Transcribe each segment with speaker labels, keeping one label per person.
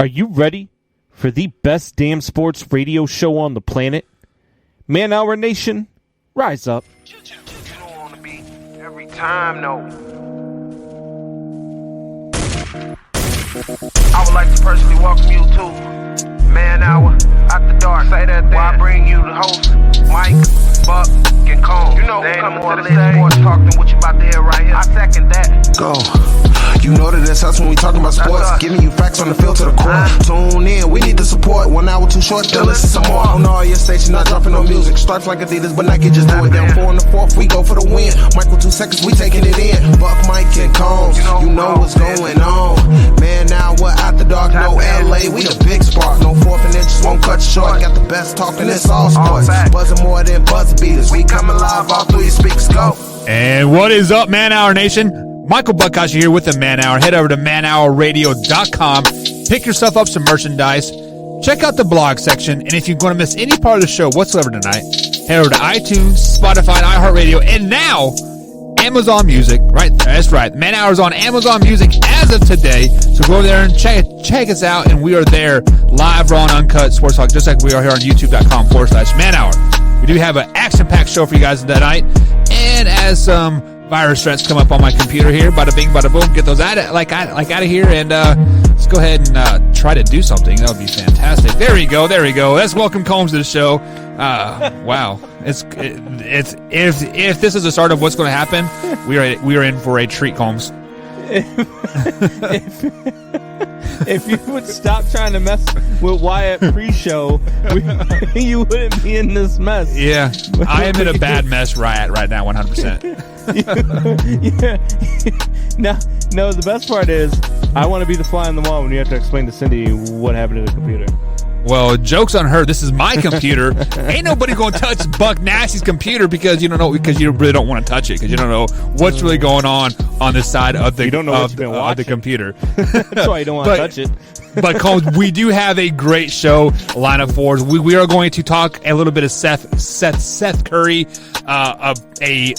Speaker 1: Are you ready for the best damn sports radio show on the planet? Man Hour Nation, rise up.
Speaker 2: You don't want to be every time, no. I would like to personally welcome you to Man Hour After Dark. Say that then. While I bring you the host, Mike, Buck, and Cone. You know who's coming to the stage. Sports talk than what you about to hear right here. I second that.
Speaker 3: Go. You know that it's us when we talking about sports. Giving you facts on the field to the core. Tune in, we need the support. 1 hour too short, then listen some more. On all your stations, not dropping no music. Stripes like Adidas, but Nike just do it. Down 4 in the 4th, we go for the win. Michael 2 seconds, we taking it in. Buck, Mike, and Combs, you know what's going on. Man, now we're After Dark, no LA, we the big spark. No 4th and inches, won't cut you short. Got the best talking, it's all sports. Buzzing more than buzz beaters. We coming live all through your speakers, go.
Speaker 4: And what is up, Man Hour Nation? Michael Buckhouse here with the Man Hour. Head over to manhourradio.com. Pick yourself up some merchandise. Check out the blog section. And if you're going to miss any part of the show whatsoever tonight, head over to iTunes, Spotify, and iHeartRadio. And now, Amazon Music. Right there. That's right. Man Hour is on Amazon Music as of today. So go over there and check us out. And we are there live, raw, and uncut sports talk, just like we are here on youtube.com/Man Hour. We do have an action-packed show for you guys tonight. And as some virus threats come up on my computer here, bada bing, bada boom, get those out of here, and let's go ahead and try to do something. That would be fantastic. There we go. Let's welcome Combs to the show. Wow, it's if this is the start of what's going to happen, we are in for a treat, Combs.
Speaker 1: If you would stop trying to mess with Wyatt pre-show, you wouldn't be in this mess.
Speaker 4: Yeah, I am in a bad mess right now, 100%.
Speaker 1: No, the best part is I want to be the fly on the wall when you have to explain to Cindy what happened to the computer.
Speaker 4: Well, joke's on her. This is my computer. Ain't nobody going to touch Buck Nasty's computer because you really don't want to touch it because you don't know what's really going on this side of the the computer.
Speaker 1: That's why you don't want to touch it.
Speaker 4: But Combs, we do have a great show lineup for us. We are going to talk a little bit of Seth Curry. We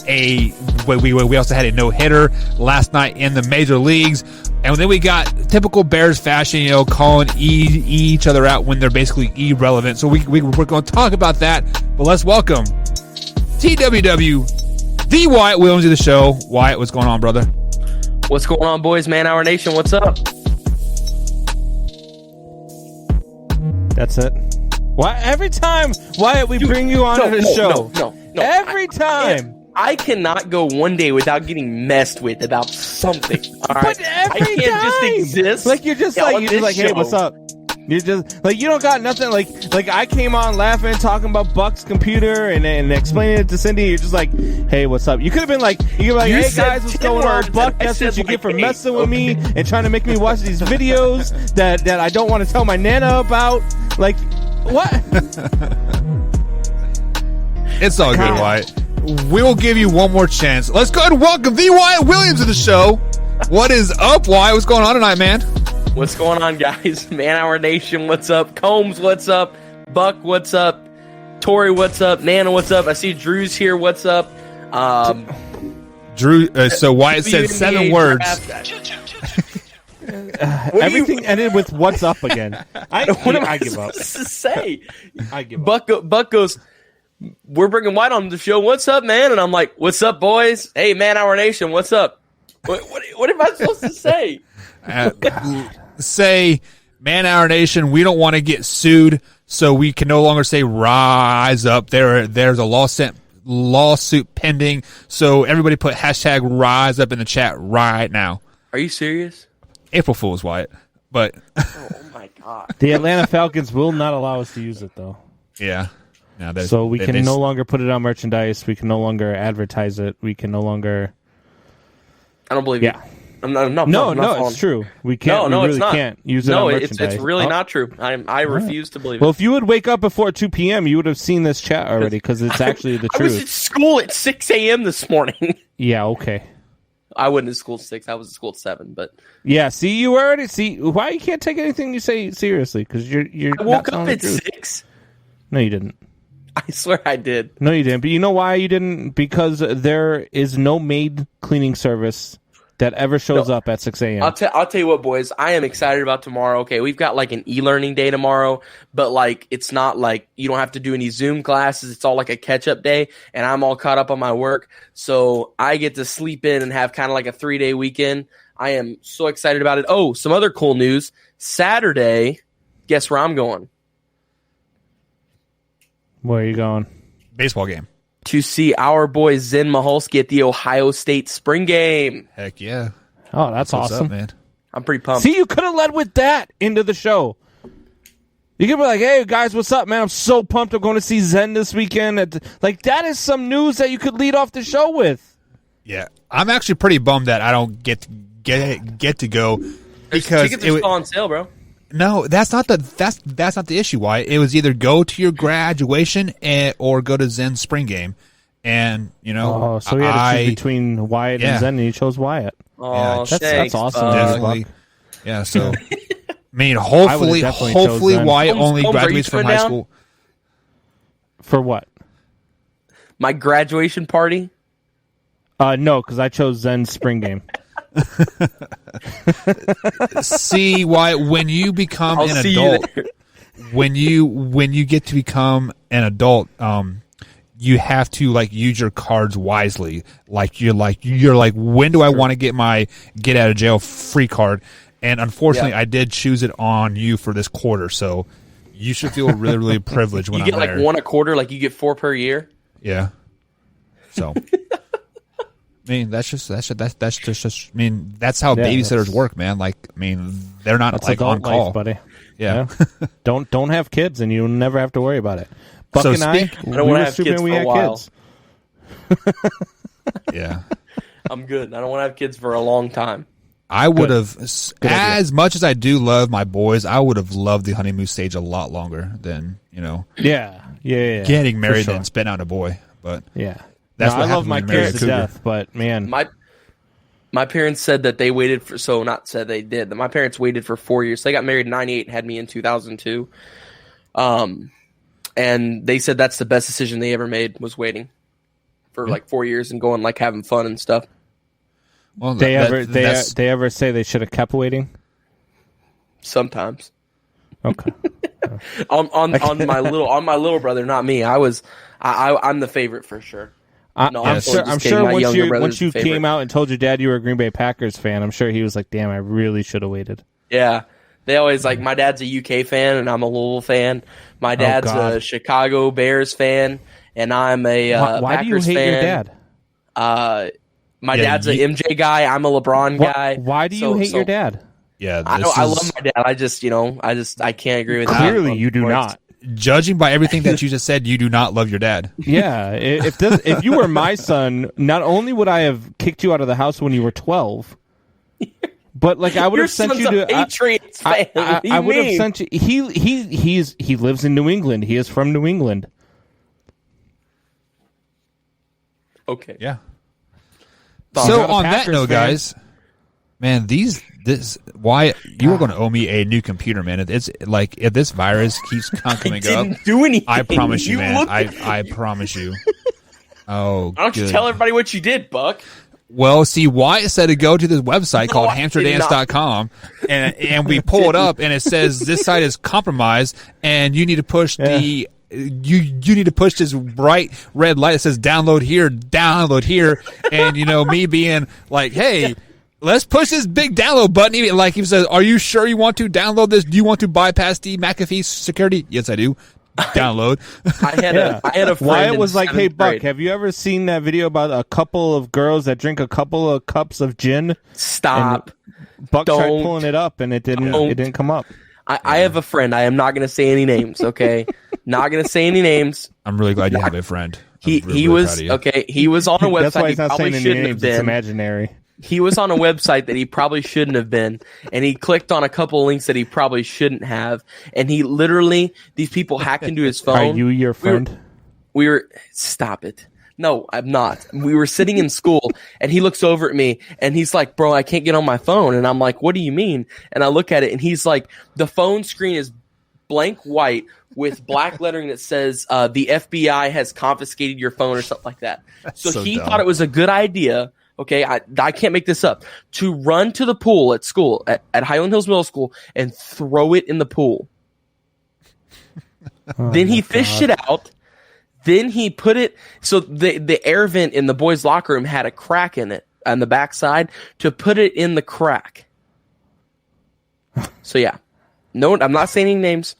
Speaker 4: also had a no-hitter last night in the major leagues. And then we got typical Bears fashion, calling each other out when they're basically irrelevant. So we're going to talk about that. But let's welcome TWW, the Wyatt Williams of the show. Wyatt, what's going on, brother?
Speaker 5: What's going on, boys? Man Hour Nation, what's up?
Speaker 1: That's it. Why every time, Wyatt, we bring you on to the show?
Speaker 5: No.
Speaker 1: Every time.
Speaker 5: I cannot go one day without getting messed with about something. All right?
Speaker 1: But every
Speaker 5: I can't
Speaker 1: time.
Speaker 5: just exist.
Speaker 1: Like you're just hey, what's up? You're just like you don't got nothing. Like I came on laughing, talking about Buck's computer and explaining it to Cindy. You're just like, hey, what's up? You could have been like, hey guys, what's going on, Buck? That's what you get for messing with me and trying to make me watch these videos that I don't want to tell my nana about. Like, what?
Speaker 4: It's all good, Wyatt. We'll give you one more chance. Let's go ahead and welcome the Wyatt Williams to the show. What is up, Wyatt? What's going on tonight, man?
Speaker 5: What's going on, guys? Man Hour Nation, what's up? Combs, what's up? Buck, what's up? Tori, what's up? Nana, what's up? I see Drew's here. What's up?
Speaker 4: Drew. So Wyatt said 7 words.
Speaker 1: Everything ended with "what's up" again. I give up.
Speaker 5: To say,
Speaker 1: I give up.
Speaker 5: Buck goes, we're bringing White on the show. What's up, man? And I'm like, what's up, boys? Hey, Man Hour Nation, what's up? What am I supposed to say?
Speaker 4: Say, Man Hour Nation, we don't want to get sued, so we can no longer say rise up. There's a lawsuit pending, so everybody put hashtag rise up in the chat right now.
Speaker 5: Are you serious?
Speaker 4: April Fool's, Wyatt. But
Speaker 5: oh my God.
Speaker 1: The Atlanta Falcons will not allow us to use it, though.
Speaker 4: Yeah.
Speaker 1: So we can no longer put it on merchandise. We can no longer advertise it. We can no longer.
Speaker 5: I don't believe you.
Speaker 1: No, it's true. We can't.
Speaker 5: No,
Speaker 1: we really
Speaker 5: it's not.
Speaker 1: Can't use it on merchandise.
Speaker 5: It's really not true. I refuse to believe it.
Speaker 1: Well, if you would wake up before 2 p.m., you would have seen this chat already because it's actually the truth.
Speaker 5: I was at school at 6 a.m. this morning.
Speaker 1: Yeah. Okay.
Speaker 5: I wasn't at school at 6. I was at school at 7. But
Speaker 1: yeah, see, you already see why you can't take anything you say seriously because you're.
Speaker 5: I woke up at 6.
Speaker 1: No, you didn't.
Speaker 5: I swear I did.
Speaker 1: No, you didn't. But you know why you didn't? Because there is no maid cleaning service that ever shows up at 6 a.m.
Speaker 5: I'll tell you what, boys. I am excited about tomorrow. Okay, we've got like an e-learning day tomorrow, but like it's not like you don't have to do any Zoom classes. It's all like a catch-up day, and I'm all caught up on my work, so I get to sleep in and have kind of like a 3-day weekend. I am so excited about it. Oh, some other cool news. Saturday, guess where I'm going?
Speaker 1: Where are you going?
Speaker 4: Baseball game.
Speaker 5: To see our boy Zen Maholsky at the Ohio State spring game.
Speaker 4: Heck yeah.
Speaker 1: Oh, that's
Speaker 4: What's
Speaker 1: awesome.
Speaker 4: up, man?
Speaker 5: I'm pretty pumped.
Speaker 1: See, you could have led with that into the show. You could be like, hey, guys, what's up, man? I'm so pumped. I'm going to see Zen this weekend. Like, that is some news that you could lead off the show with.
Speaker 4: Yeah. I'm actually pretty bummed that I don't get to go because
Speaker 5: tickets are still on sale, bro.
Speaker 4: No, that's not the issue. Why? It was either go to your graduation or go to Zen's spring game, and
Speaker 1: so he had to choose between Wyatt and Zen, and he chose Wyatt.
Speaker 5: Oh,
Speaker 1: yeah, that's awesome.
Speaker 4: Definitely. Yeah. So, I mean, hopefully Wyatt only graduates from high school.
Speaker 1: For what?
Speaker 5: My graduation party?
Speaker 4: No,
Speaker 1: because I chose Zen's spring game.
Speaker 4: See why when you become an adult, when you get to become an adult, you have to like use your cards wisely. You're like, when do I want to get my get out of jail free card? And unfortunately, I did choose it on you for this quarter, so you should feel really, really privileged when
Speaker 5: you get like one a quarter, like you get 4 per year.
Speaker 4: Yeah. So. I mean, that's just. I mean, that's how babysitters work, man. Like, I mean, they're not like on call,
Speaker 1: life, buddy.
Speaker 4: Yeah.
Speaker 1: Don't have kids, and you'll never have to worry about it. Buck and I
Speaker 5: don't want to have kids for a while.
Speaker 4: Yeah,
Speaker 5: I'm good. I don't want to have kids for a long time.
Speaker 4: I would have, as much as I do love my boys, I would have loved the honeymoon stage a lot longer than getting married and spitting out a boy. But that's what
Speaker 1: I love my kids to death, but man,
Speaker 5: my parents said that they waited for. So not said they did. My parents waited for 4 years. So they got married in '98 and had me in 2002. And they said that's the best decision they ever made was waiting for like 4 years and going like having fun and stuff.
Speaker 1: Well, they ever say they should have kept waiting?
Speaker 5: Sometimes.
Speaker 1: Okay.
Speaker 5: on my little brother, not me. I'm the favorite for sure.
Speaker 1: I'm sure once you came out and told your dad you were a Green Bay Packers fan, I'm sure he was like, "Damn, I really should have waited."
Speaker 5: Yeah, they always like my dad's a UK fan and I'm a Louisville fan. My dad's a Chicago Bears fan and I'm a
Speaker 1: Packers fan. Why do you hate your dad?
Speaker 5: My dad's an MJ guy. I'm a LeBron guy.
Speaker 1: Why do you hate your dad?
Speaker 4: Yeah,
Speaker 5: I love my dad. I can't agree with him.
Speaker 1: Clearly, you do not.
Speaker 4: Judging by everything that you just said, you do not love your dad.
Speaker 1: Yeah, if you were my son, not only would I have kicked you out of the house when you were 12, but like I would have sent you to
Speaker 5: Patriots fan.
Speaker 1: I would have sent you. He lives in New England. He is from New England.
Speaker 5: Okay.
Speaker 4: Yeah. So on that note, guys, man, why you are going to owe me a new computer, man. It's like if this virus keeps coming up,
Speaker 5: do anything.
Speaker 4: I promise you, man. I promise you. Oh,
Speaker 5: why don't you tell everybody what you did, Buck?
Speaker 4: Well, see, Wyatt said to go to this website called hamsterdance.com, and we pull it up, and it says this site is compromised, and you need to push the. You need to push this bright red light that says download here, and me being like, hey, let's push this big download button. Even like he says, are you sure you want to download this? Do you want to bypass the McAfee security? Yes, I do. Download.
Speaker 5: I had a friend.
Speaker 1: Wyatt was like, hey, Buck, have you ever seen that video about a couple of girls that drink a couple of cups of gin?
Speaker 5: Stop.
Speaker 1: And Buck tried pulling it up, and it didn't come up.
Speaker 5: I have a friend. I am not going to say any names, okay? Not going to say any names.
Speaker 4: I'm really glad you have a friend.
Speaker 5: He was okay. He was on a website.
Speaker 1: That's why he's not saying any names.
Speaker 5: Have been.
Speaker 1: It's imaginary.
Speaker 5: He was on a website that he probably shouldn't have been, and he clicked on a couple of links that he probably shouldn't have, and he literally these people hacked into his phone.
Speaker 1: Are you your friend?
Speaker 5: We were stop it. No, I'm not. We were sitting in school, and he looks over at me, and he's like, bro, I can't get on my phone. And I'm like, what do you mean? And I look at it, and he's like, the phone screen is blank white with black lettering that says the FBI has confiscated your phone or something like that. So he thought it was a good idea, Okay, I can't make this up. To run to the pool at school, at Highland Hills Middle School, and throw it in the pool. Then he fished it out. Then he put it, so the air vent in the boys' locker room had a crack in it on the backside to put it in the crack. So yeah. No, I'm not saying any names.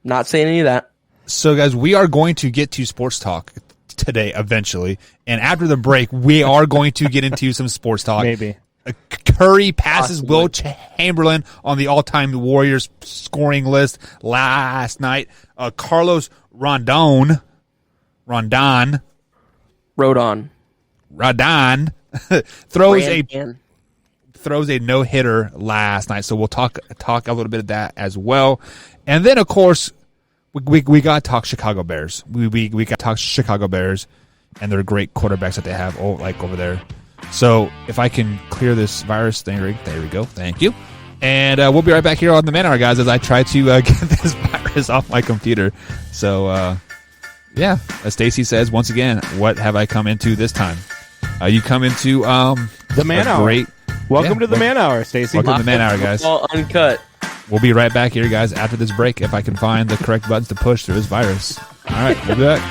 Speaker 5: Not saying any of that.
Speaker 4: So guys, we are going to get to sports talk today eventually. And after the break, we are going to get into some sports talk.
Speaker 1: Maybe.
Speaker 4: Curry passes Will Chamberlain on the all-time Warriors scoring list last night. Carlos Rodon throws a no-hitter last night. So we'll talk a little bit of that as well. And then, of course, we got to talk Chicago Bears. We got to talk Chicago Bears and their great quarterbacks that they have over there. So if I can clear this virus thing, there we go. Thank you. And we'll be right back here on the Man Hour, guys, as I try to get this virus off my computer. So, yeah, as Stacy says, once again, what have I come into this time? You come into
Speaker 1: the Man Hour. Welcome to the Man Hour, Stacy.
Speaker 4: Welcome to the Man Hour, guys.
Speaker 5: All uncut.
Speaker 4: We'll be right back here, guys, after this break, if I can find the correct buttons to push through this virus. All right, we'll be back.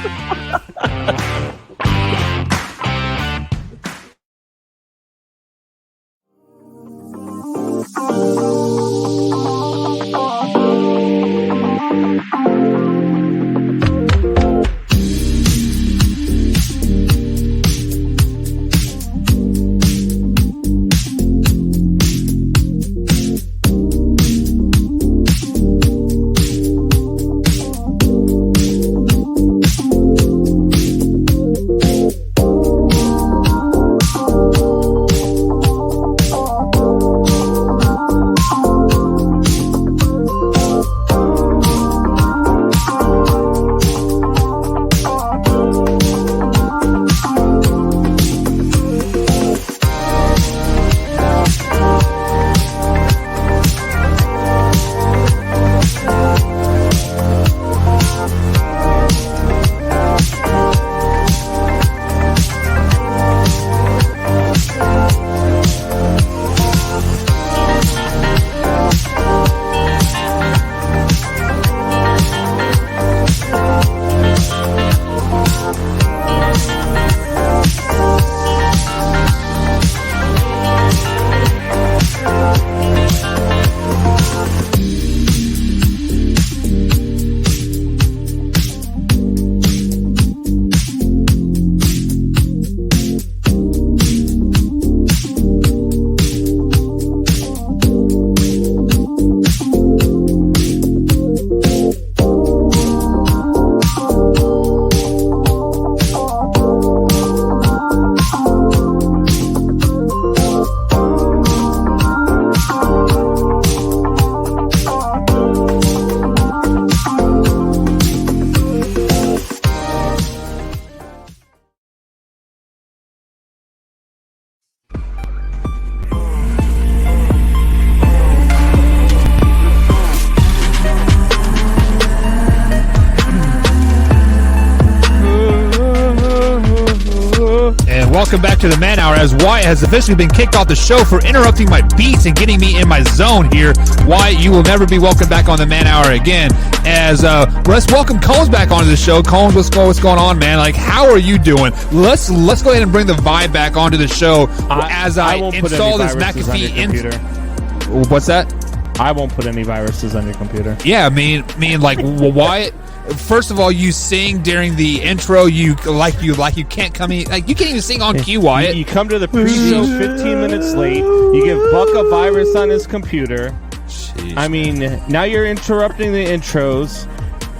Speaker 4: Welcome back to the Man Hour, as Wyatt has officially been kicked off the show for interrupting my beats and getting me in my zone here. Wyatt, you will never be welcome back on the Man Hour again. As let's welcome Combs back onto the show. Combs, what's going on, man? Like, how are you doing? Let's go ahead and bring the vibe back onto the show as I install this McAfee. What's that?
Speaker 1: I won't put any viruses on your computer.
Speaker 4: Yeah, I mean, like, Wyatt. First of all, you sing during the intro. You can't come in. Like, you can't even sing on cue, Wyatt.
Speaker 1: You come to the pre-show 15 minutes late. You give Buck a virus on his computer.
Speaker 4: Jeez,
Speaker 1: I mean, now you're interrupting the intros.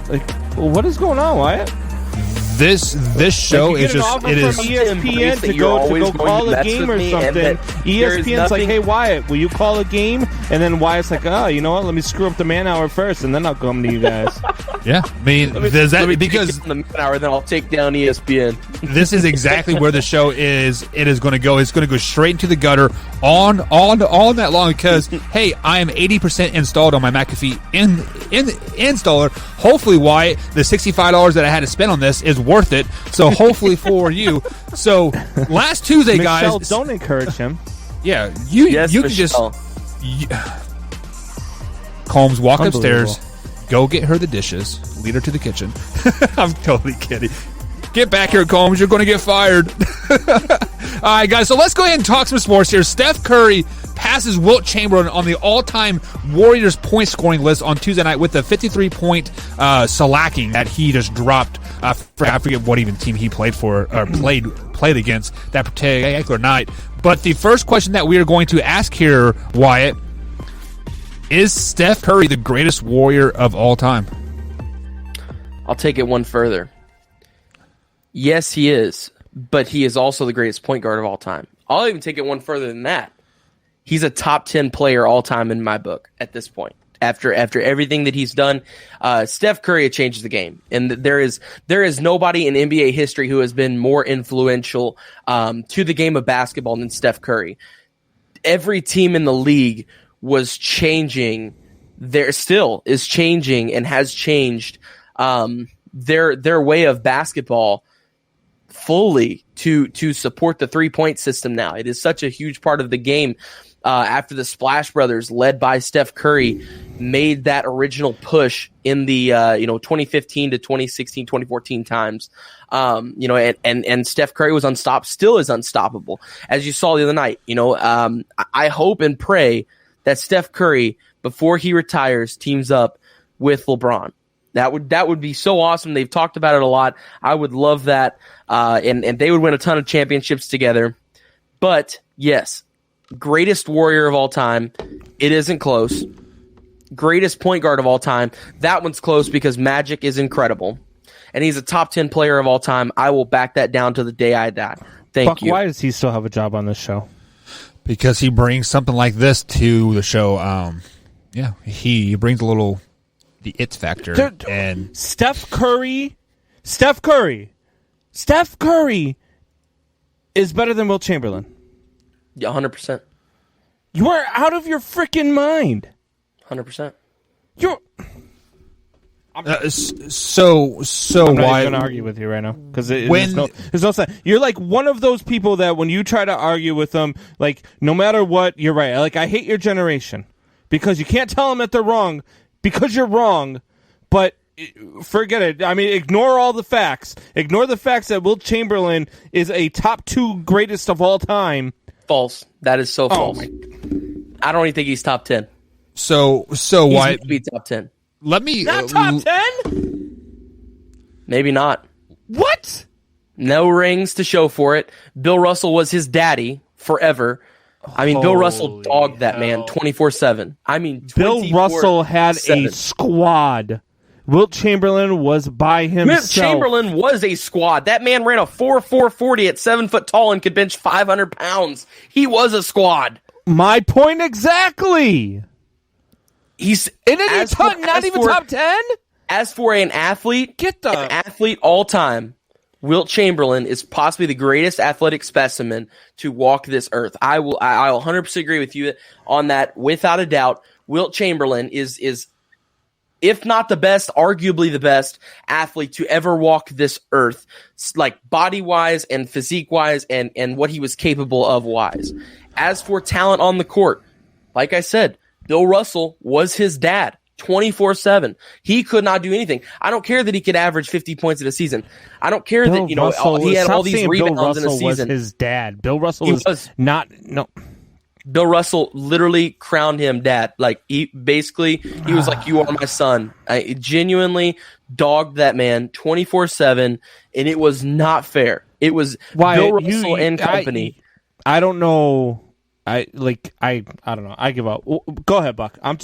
Speaker 1: Like, what is going on, Wyatt?
Speaker 4: This show is just
Speaker 1: it is ESPN to go call a game or something. ESPN's like, hey Wyatt, will you call a game? And then Wyatt's like, oh, you know what? Let me screw up the Man Hour first, and then I'll come to you guys.
Speaker 4: Yeah, I mean, does that because
Speaker 5: the Man Hour, then I'll take down ESPN.
Speaker 4: This is exactly where the show is. It is going to go. It's going to go straight into the gutter on that long because hey, I am 80% installed on my McAfee installer. Hopefully, Wyatt, the $65 that I had to spend on this is worth it. So hopefully for you. So last Tuesday,
Speaker 1: Michelle,
Speaker 4: guys.
Speaker 1: don't encourage him.
Speaker 4: Yeah, you can
Speaker 5: Michelle.
Speaker 4: Combs, walk upstairs, go get her the dishes, lead her to the kitchen. I'm totally kidding. Get back here, Combs. You're going to get fired. All right, guys, so let's go ahead and talk some sports here. Steph Curry passes Wilt Chamberlain on the all-time Warriors point-scoring list on Tuesday night with a 53-point shellacking that he just dropped. I forget what even team he played for or played against that particular night. But the first question that we are going to ask here, Wyatt, is Steph Curry the greatest Warrior of all time?
Speaker 5: I'll take it one further. Yes, he is, but he is also the greatest point guard of all time. I'll even take it one further than that. He's a top 10 player all time in my book at this point. After everything that he's done, Steph Curry changes the game, and there is nobody in NBA history who has been more influential to the game of basketball than Steph Curry. Every team in the league was changing. There still is changing and has changed their way of basketball fully to support the 3-point system now. It is such a huge part of the game. After the Splash Brothers, led by Steph Curry, made that original push in the 2015 to 2016, 2014 times, and Steph Curry was still is unstoppable, as you saw the other night. I hope and pray that Steph Curry, before he retires, teams up with LeBron. That would be so awesome. They've talked about it a lot. I would love that, and they would win a ton of championships together. But yes. Greatest Warrior of all time. It isn't close. Greatest point guard of all time. That one's close because Magic is incredible. And he's a top 10 player of all time. I will back that down to the day I die. Thank you.
Speaker 1: Why does he still have a job on this show?
Speaker 4: Because he brings something like this to the show. He brings the it factor. And
Speaker 1: Steph Curry is better than Wilt Chamberlain.
Speaker 5: Yeah, 100%.
Speaker 1: You are out of your freaking mind.
Speaker 5: 100%.
Speaker 1: You're.
Speaker 4: So
Speaker 1: I'm not
Speaker 4: why?
Speaker 1: even going to argue with you right now because there's no sense. You're like one of those people that when you try to argue with them, like no matter what, you're right. Like I hate your generation because you can't tell them that they're wrong because you're wrong. But forget it. I mean, ignore all the facts. Ignore the facts that Wilt Chamberlain is a top 2 greatest of all time.
Speaker 5: False. That is so false. I don't even think he's top 10.
Speaker 4: So why
Speaker 5: be top 10?
Speaker 4: Let me
Speaker 1: Not top 10?
Speaker 5: Maybe not.
Speaker 1: What?
Speaker 5: No rings to show for it. Bill Russell was his daddy forever. I mean, Bill Russell dogged that man 24/7. I mean,
Speaker 1: Bill Russell had a squad. Wilt Chamberlain was by himself.
Speaker 5: Wilt Chamberlain was a squad. That man ran a 4.40 at 7 foot tall and could bench 500 pounds. He was a squad.
Speaker 1: My point exactly.
Speaker 5: He's
Speaker 1: not even top 10.
Speaker 5: As for an athlete, all time, Wilt Chamberlain is possibly the greatest athletic specimen to walk this earth. I'll 100% agree with you on that, without a doubt. Wilt Chamberlain is if not the best, arguably the best athlete to ever walk this earth, like body-wise and physique-wise and what he was capable of wise. As for talent on the court, like I said, Bill Russell was his dad 24/7. He could not do anything. I don't care that he could average 50 points in a season. I don't care that he had all these rebounds in a season.
Speaker 1: Was his dad. Bill Russell was not.
Speaker 5: Bill Russell literally crowned him dad. Like he was like, "You are my son." I genuinely dogged that man 24/7, and it was not fair. It was Bill Russell and company.
Speaker 1: I don't know. I don't know. I give up. Go ahead, Buck. I'm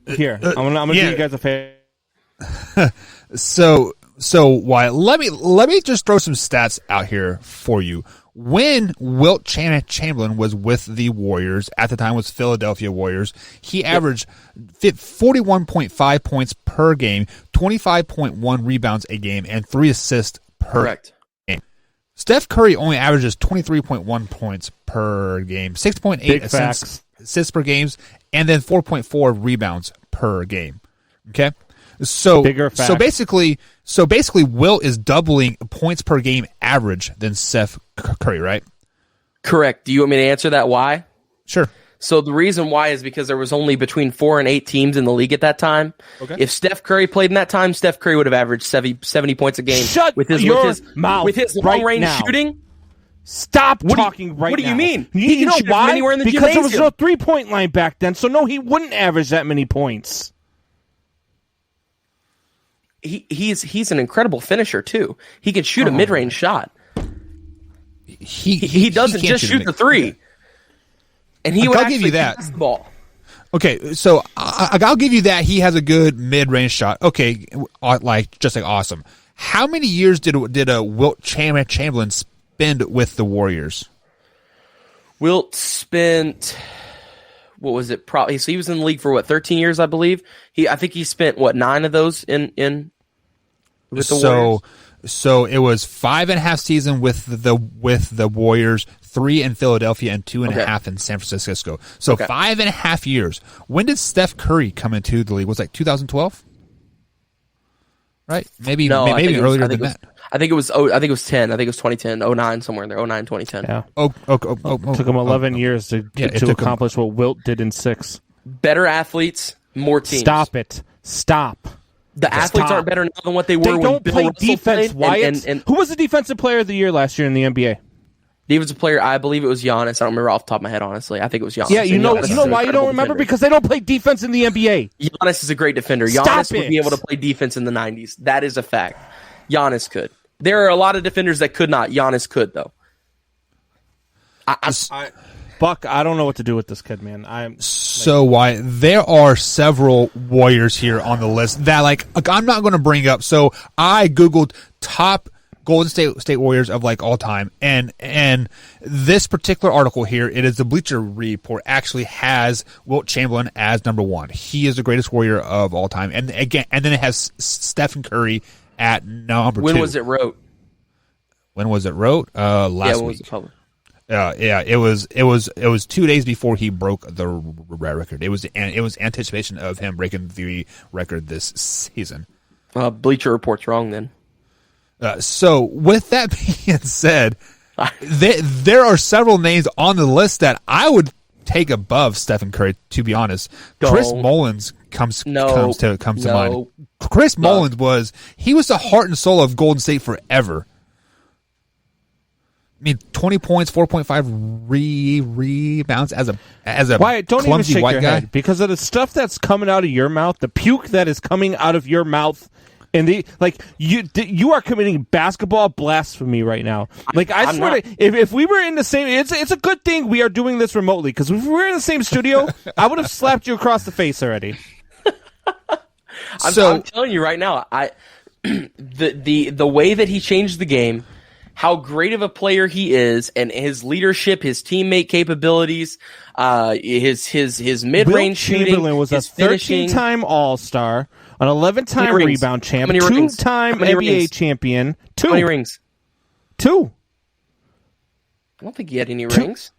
Speaker 1: here. I'm gonna do you guys a favor.
Speaker 4: So why? Let me just throw some stats out here for you. When Wilt Chamberlain was with the Warriors, at the time was Philadelphia Warriors, he averaged 41.5 points per game, 25.1 rebounds a game, and 3 assists per game. Steph Curry only averages 23.1 points per game, 6.8 assists per game, and then 4.4 rebounds per game. Okay? So
Speaker 1: Bigger facts.
Speaker 4: so basically, Wilt is doubling points per game average than Steph Curry, right?
Speaker 5: Correct. Do you want me to answer that? Why?
Speaker 4: Sure.
Speaker 5: So the reason why is because there was only between 4 and 8 teams in the league at that time.
Speaker 4: Okay.
Speaker 5: If Steph Curry played in that time, Steph Curry would have averaged 70 points a game.
Speaker 1: Shut your mouth
Speaker 5: with his
Speaker 1: right
Speaker 5: long range
Speaker 1: now.
Speaker 5: shooting.
Speaker 1: Stop
Speaker 5: What do you-
Speaker 1: talking right now.
Speaker 5: what do you mean?
Speaker 1: You know
Speaker 5: He shoots
Speaker 1: why?
Speaker 5: anywhere in the
Speaker 1: Because there was
Speaker 5: gymnasium.
Speaker 1: no 3-point line back then, so no, he wouldn't average that many points.
Speaker 5: He's an incredible finisher too. He can shoot a mid range shot. He doesn't
Speaker 4: can't
Speaker 5: just shoot the three. And he would
Speaker 4: I'll
Speaker 5: actually
Speaker 4: give you that.
Speaker 5: pass the ball.
Speaker 4: Okay, so I'll give you that. He has a good mid-range shot. Okay, just like awesome. How many years did Wilt Chamberlain spend with the Warriors?
Speaker 5: Wilt spent, what was it? Probably, so he was in the league for 13 years, I believe. I think he spent 9 of those in with the Warriors.
Speaker 4: So it was 5.5 seasons with the Warriors, 3 in Philadelphia, and 2.5 in San Francisco. So 5.5 years. When did Steph Curry come into the league? Was it like 2012? Right? Maybe earlier than that.
Speaker 5: I think it was 10. I think it was 2010, 09, somewhere in there. 09, 2010.
Speaker 1: Yeah.
Speaker 4: It
Speaker 1: Took him 11 years to accomplish what Wilt did in 6.
Speaker 5: Better athletes, more teams.
Speaker 1: Stop it. Stop.
Speaker 5: The athletes aren't better now than what they were
Speaker 1: They
Speaker 5: when
Speaker 1: don't
Speaker 5: Bill
Speaker 1: play
Speaker 5: Russell
Speaker 1: defense,
Speaker 5: played.
Speaker 1: Wyatt.
Speaker 5: And
Speaker 1: Who was the defensive player of the year last year in the NBA?
Speaker 5: defensive player, I believe it was Giannis. I don't remember off the top of my head, honestly. I think it was Giannis.
Speaker 1: Yeah, you know
Speaker 5: Giannis is an
Speaker 1: why you
Speaker 5: incredible
Speaker 1: don't remember?
Speaker 5: defender.
Speaker 1: Because they don't play defense in the NBA.
Speaker 5: Giannis is a great defender.
Speaker 1: Stop
Speaker 5: Giannis would
Speaker 1: it.
Speaker 5: be able to play defense in the 90s. That is a fact. Giannis could. There are a lot of defenders that could not. Giannis could, though.
Speaker 1: Buck, I don't know what to do with this kid, man.
Speaker 4: Why there are several Warriors here on the list that I'm not going to bring up. So I googled top Golden State Warriors of all time, and this particular article here, it is the Bleacher Report, actually has Wilt Chamberlain as number 1. He is the greatest Warrior of all time, and then it has Stephen Curry at number 2.
Speaker 5: When was it wrote?
Speaker 4: When was it wrote? Last
Speaker 5: when
Speaker 4: week.
Speaker 5: was it published?
Speaker 4: It was 2 days before he broke the record. It was anticipation of him breaking the record this season.
Speaker 5: Bleacher Report's wrong then.
Speaker 4: So with that being said, there are several names on the list that I would take above Stephen Curry. To be honest, Chris Mullins comes to mind. Chris Mullins was the heart and soul of Golden State forever. I mean, 20 points, 4.5 rebounds as a
Speaker 1: Wyatt, don't even
Speaker 4: clumsy
Speaker 1: shake
Speaker 4: white
Speaker 1: your
Speaker 4: guy.
Speaker 1: head because of the stuff that's coming out of your mouth, the puke that is coming out of your mouth, and you are committing basketball blasphemy right now. I swear, if we were in the same, it's a good thing we are doing this remotely because if we were in the same studio, I would have slapped you across the face already.
Speaker 5: I'm telling you right now, the way that he changed the game, how great of a player he is, and his leadership, his teammate capabilities, his mid-range shooting,
Speaker 1: Chamberlain was a
Speaker 5: his finishing.
Speaker 1: 13-time All-Star, an 11-time rebound champ, 2-time NBA champion. 2.
Speaker 5: How many rings?
Speaker 1: 2.
Speaker 5: I don't think he had any rings.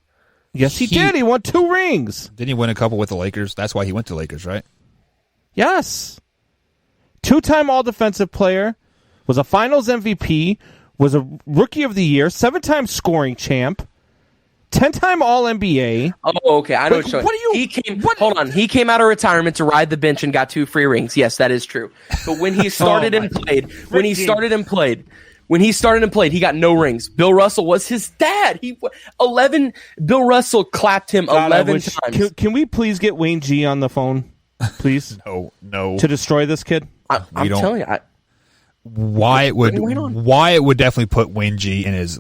Speaker 1: Yes, he did. He won 2 rings.
Speaker 4: Didn't he win a couple with the Lakers? That's why he went to Lakers, right?
Speaker 1: Yes. 2-time All-Defensive Player, was a Finals MVP, was a Rookie of the Year, 7-time scoring champ, 10-time All-NBA.
Speaker 5: Oh, okay. I know what you're saying. Hold on. He came out of retirement to ride the bench and got 2 free rings. Yes, that is true. But when he started and played, he got no rings. Bill Russell was his dad. Bill Russell clapped him 11 times.
Speaker 1: Can we please get Wayne G on the phone? Please?
Speaker 4: No.
Speaker 1: To destroy this kid?
Speaker 5: I'm telling you.
Speaker 4: Wyatt would definitely put Wayne G in his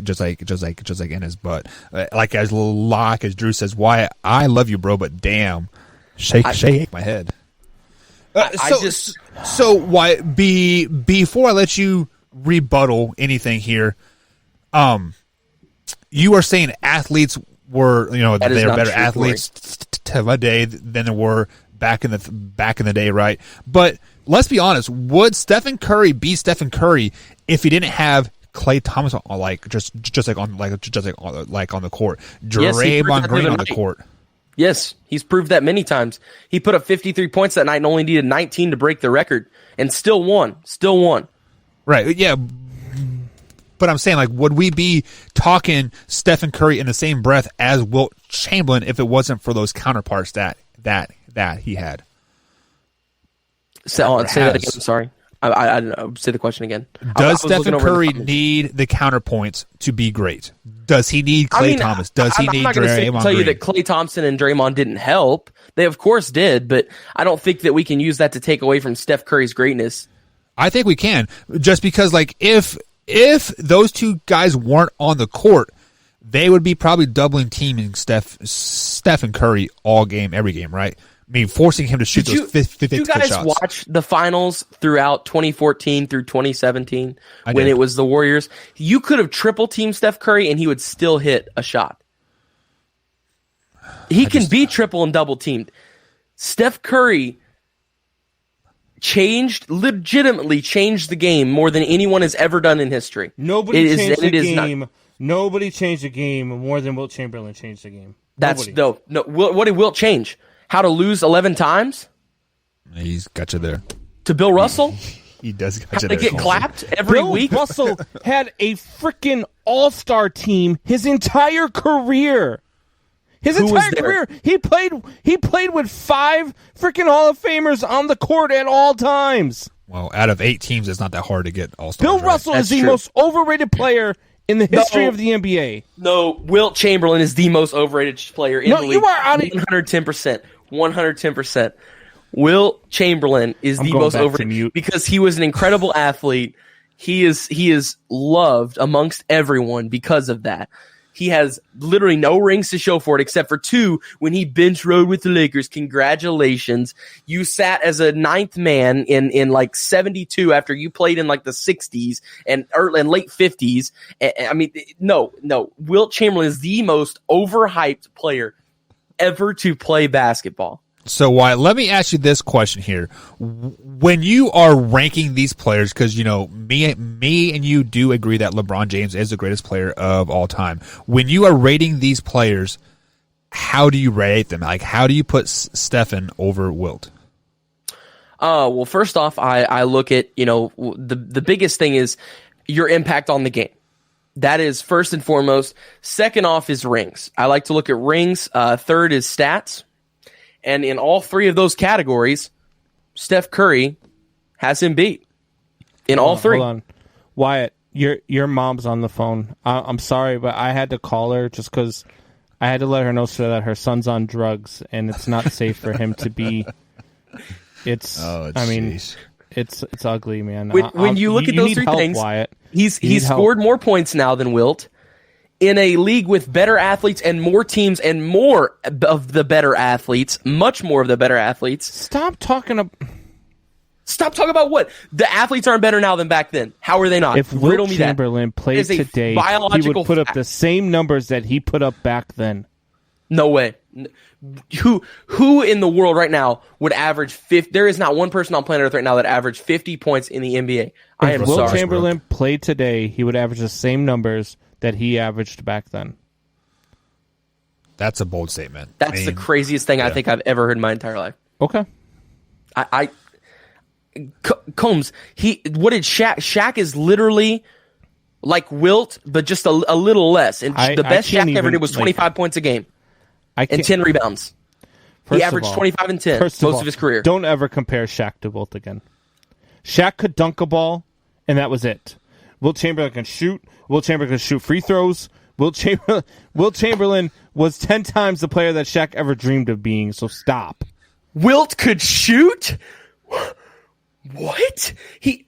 Speaker 4: just like in his butt. As Drew says, Wyatt, I love you, bro, but damn, shake my head. So Wyatt, before I let you rebuttal anything here, you are saying athletes were they are better athletes today than there were back in the day, right? But let's be honest. Would Stephen Curry be Stephen Curry if he didn't have Klay Thompson on the court, Draymond Green on the court?
Speaker 5: Yes, he's proved that many times. He put up 53 points that night and only needed 19 to break the record, and still won. Still won.
Speaker 4: Right, yeah. But I'm saying, like, would we be talking Stephen Curry in the same breath as Wilt Chamberlain if it wasn't for those counterparts that he had?
Speaker 5: Say that again. I'm sorry. I don't know. Say the question again.
Speaker 4: Does Stephen Curry need the counterpoints to be great? Does he need Klay Thomas? Does he need Draymond Green?
Speaker 5: I'm not going to tell you that Klay Thompson and Draymond didn't help. They, of course, did, but I don't think that we can use that to take away from Steph Curry's greatness.
Speaker 4: I think we can, just because, like, if those two guys weren't on the court, they would be probably doubling teaming Stephen Curry all game, every game, right? I mean, forcing him to shoot those 50
Speaker 5: Did you guys
Speaker 4: shots.
Speaker 5: watch the finals throughout 2014 through 2017 when it was the Warriors? You could have triple teamed Steph Curry and he would still hit a shot. He can be triple and double teamed. Steph Curry legitimately changed the game more than anyone has ever done in history.
Speaker 1: Nobody changed the game more than Wilt Chamberlain changed the game.
Speaker 5: No. What did Wilt change? How to lose 11 times?
Speaker 4: He's got you there.
Speaker 5: To Bill Russell?
Speaker 4: He does got
Speaker 5: How
Speaker 4: you
Speaker 5: to
Speaker 4: there.
Speaker 5: get clapped every week?
Speaker 1: Bill Russell had a freaking all-star team his entire career. He played with 5 freaking Hall of Famers on the court at all times.
Speaker 4: Well, out of 8 teams, it's not that hard to get all-stars.
Speaker 1: Bill Russell is the most overrated player in the history of the NBA.
Speaker 5: No, Wilt Chamberlain is the most overrated player in the league.
Speaker 1: You are on it.
Speaker 5: 110%. 110%. Wilt Chamberlain is the most overrated because he was an incredible athlete. He is loved amongst everyone because of that. He has literally no rings to show for it except for 2 when he bench rode with the Lakers. Congratulations. You sat as a 9th man in like 72 after you played in like the 60s and late 50s. I mean, no. Wilt Chamberlain is the most overhyped player ever to play basketball.
Speaker 4: So, Wyatt, let me ask you this question here. When you are ranking these players, because, you know, me and you do agree that LeBron James is the greatest player of all time. When you are rating these players, how do you rate them? Like, how do you put Stephen over Wilt?
Speaker 5: Well, first off, I look at, you know, the biggest thing is your impact on the game. That is first and foremost. Second off is rings. I like to look at rings. Third is stats. And in all 3 of those categories, Steph Curry has him beat. In all 3.
Speaker 1: Hold on. Wyatt, your mom's on the phone. I'm sorry, but I had to call her just because I had to let her know so that her son's on drugs, and it's not safe for him to be. It's ugly, man.
Speaker 5: When you look at those 3 things,
Speaker 1: Wyatt.
Speaker 5: He's scored more points now than Wilt. In a league with better athletes and more teams and more of the better athletes, much more of the better athletes.
Speaker 1: Stop talking
Speaker 5: about what? The athletes aren't better now than back then. How are they not?
Speaker 1: If Wilt Chamberlain played today, he would put up the same numbers that he put up back then.
Speaker 5: No way. Who in the world right now would average 50? There is not one person on planet Earth right now that averaged 50 points in the NBA.
Speaker 1: If Wilt Chamberlain played today, he would average the same numbers that he averaged back then.
Speaker 4: That's a bold statement.
Speaker 5: That's the craziest thing I think I've ever heard in my entire life.
Speaker 1: Okay.
Speaker 5: Combs, what did Shaq is literally like Wilt, but just a little less. And the best Shaq ever did was 25 points a game and 10 rebounds. He averaged 25 and 10 most of his career.
Speaker 1: Don't ever compare Shaq to Wilt again. Shaq could dunk a ball, and that was it. Wilt Chamberlain can shoot. Wilt Chamberlain can shoot free throws. Wilt Chamberlain was 10 times the player that Shaq ever dreamed of being, so stop.
Speaker 5: Wilt could shoot? What? He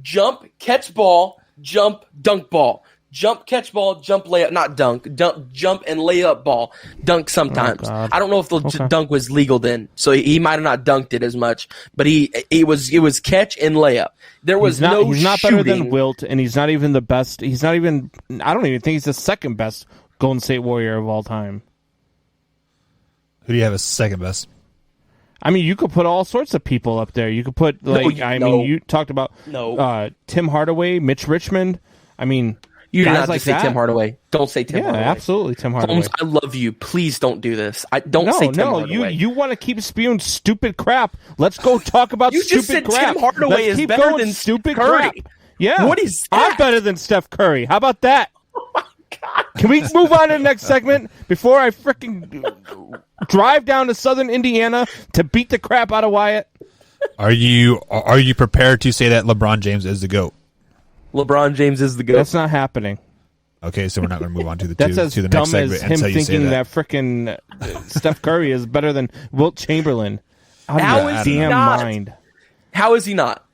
Speaker 5: jump, catch ball, jump, dunk ball. Jump, catch ball, jump, layup, not dunk, jump and layup ball. Dunk sometimes.
Speaker 1: Oh,
Speaker 5: I don't know if the dunk was legal then, so he might have not dunked it as much, but it was catch and layup. There was
Speaker 1: he's not
Speaker 5: shooting.
Speaker 1: Better than Wilt, and he's not even the best. He's not even, I don't even think he's the second best Golden State Warrior of all time.
Speaker 4: Who do you have as second best?
Speaker 1: I mean, you could put all sorts of people up there. You could put, you talked about Tim Hardaway, Mitch Richmond. I mean...
Speaker 5: You do
Speaker 1: Guys
Speaker 5: not
Speaker 1: like
Speaker 5: just say
Speaker 1: that?
Speaker 5: Tim Hardaway. Don't say Tim Hardaway.
Speaker 1: Absolutely, Tim Hardaway.
Speaker 5: Holmes, I love you. Please don't do this. Don't say Tim Hardaway.
Speaker 1: You want to keep spewing stupid crap. Let's go talk about
Speaker 5: You
Speaker 1: stupid
Speaker 5: just said
Speaker 1: crap.
Speaker 5: Tim Hardaway
Speaker 1: Let's
Speaker 5: is
Speaker 1: keep
Speaker 5: better
Speaker 1: going
Speaker 5: than
Speaker 1: stupid
Speaker 5: Curry.
Speaker 1: crap. Yeah.
Speaker 5: What is that?
Speaker 1: I'm better than Steph Curry. How about that?
Speaker 5: Oh my God.
Speaker 1: Can we move on to the next segment before I freaking drive down to Southern Indiana to beat the crap out of Wyatt?
Speaker 4: Are you prepared to say that LeBron James is the GOAT?
Speaker 5: LeBron James is the GOAT.
Speaker 1: That's not happening.
Speaker 4: Okay, so we're not going to move on to the
Speaker 1: That's as
Speaker 4: to the
Speaker 1: dumb
Speaker 4: next segment
Speaker 1: as him
Speaker 4: until you say
Speaker 1: thinking
Speaker 4: that.
Speaker 1: that freaking Steph Curry is better than Wilt Chamberlain. Out
Speaker 5: How
Speaker 1: of your
Speaker 5: is he
Speaker 1: damn
Speaker 5: not?
Speaker 1: mind.
Speaker 5: How is he not?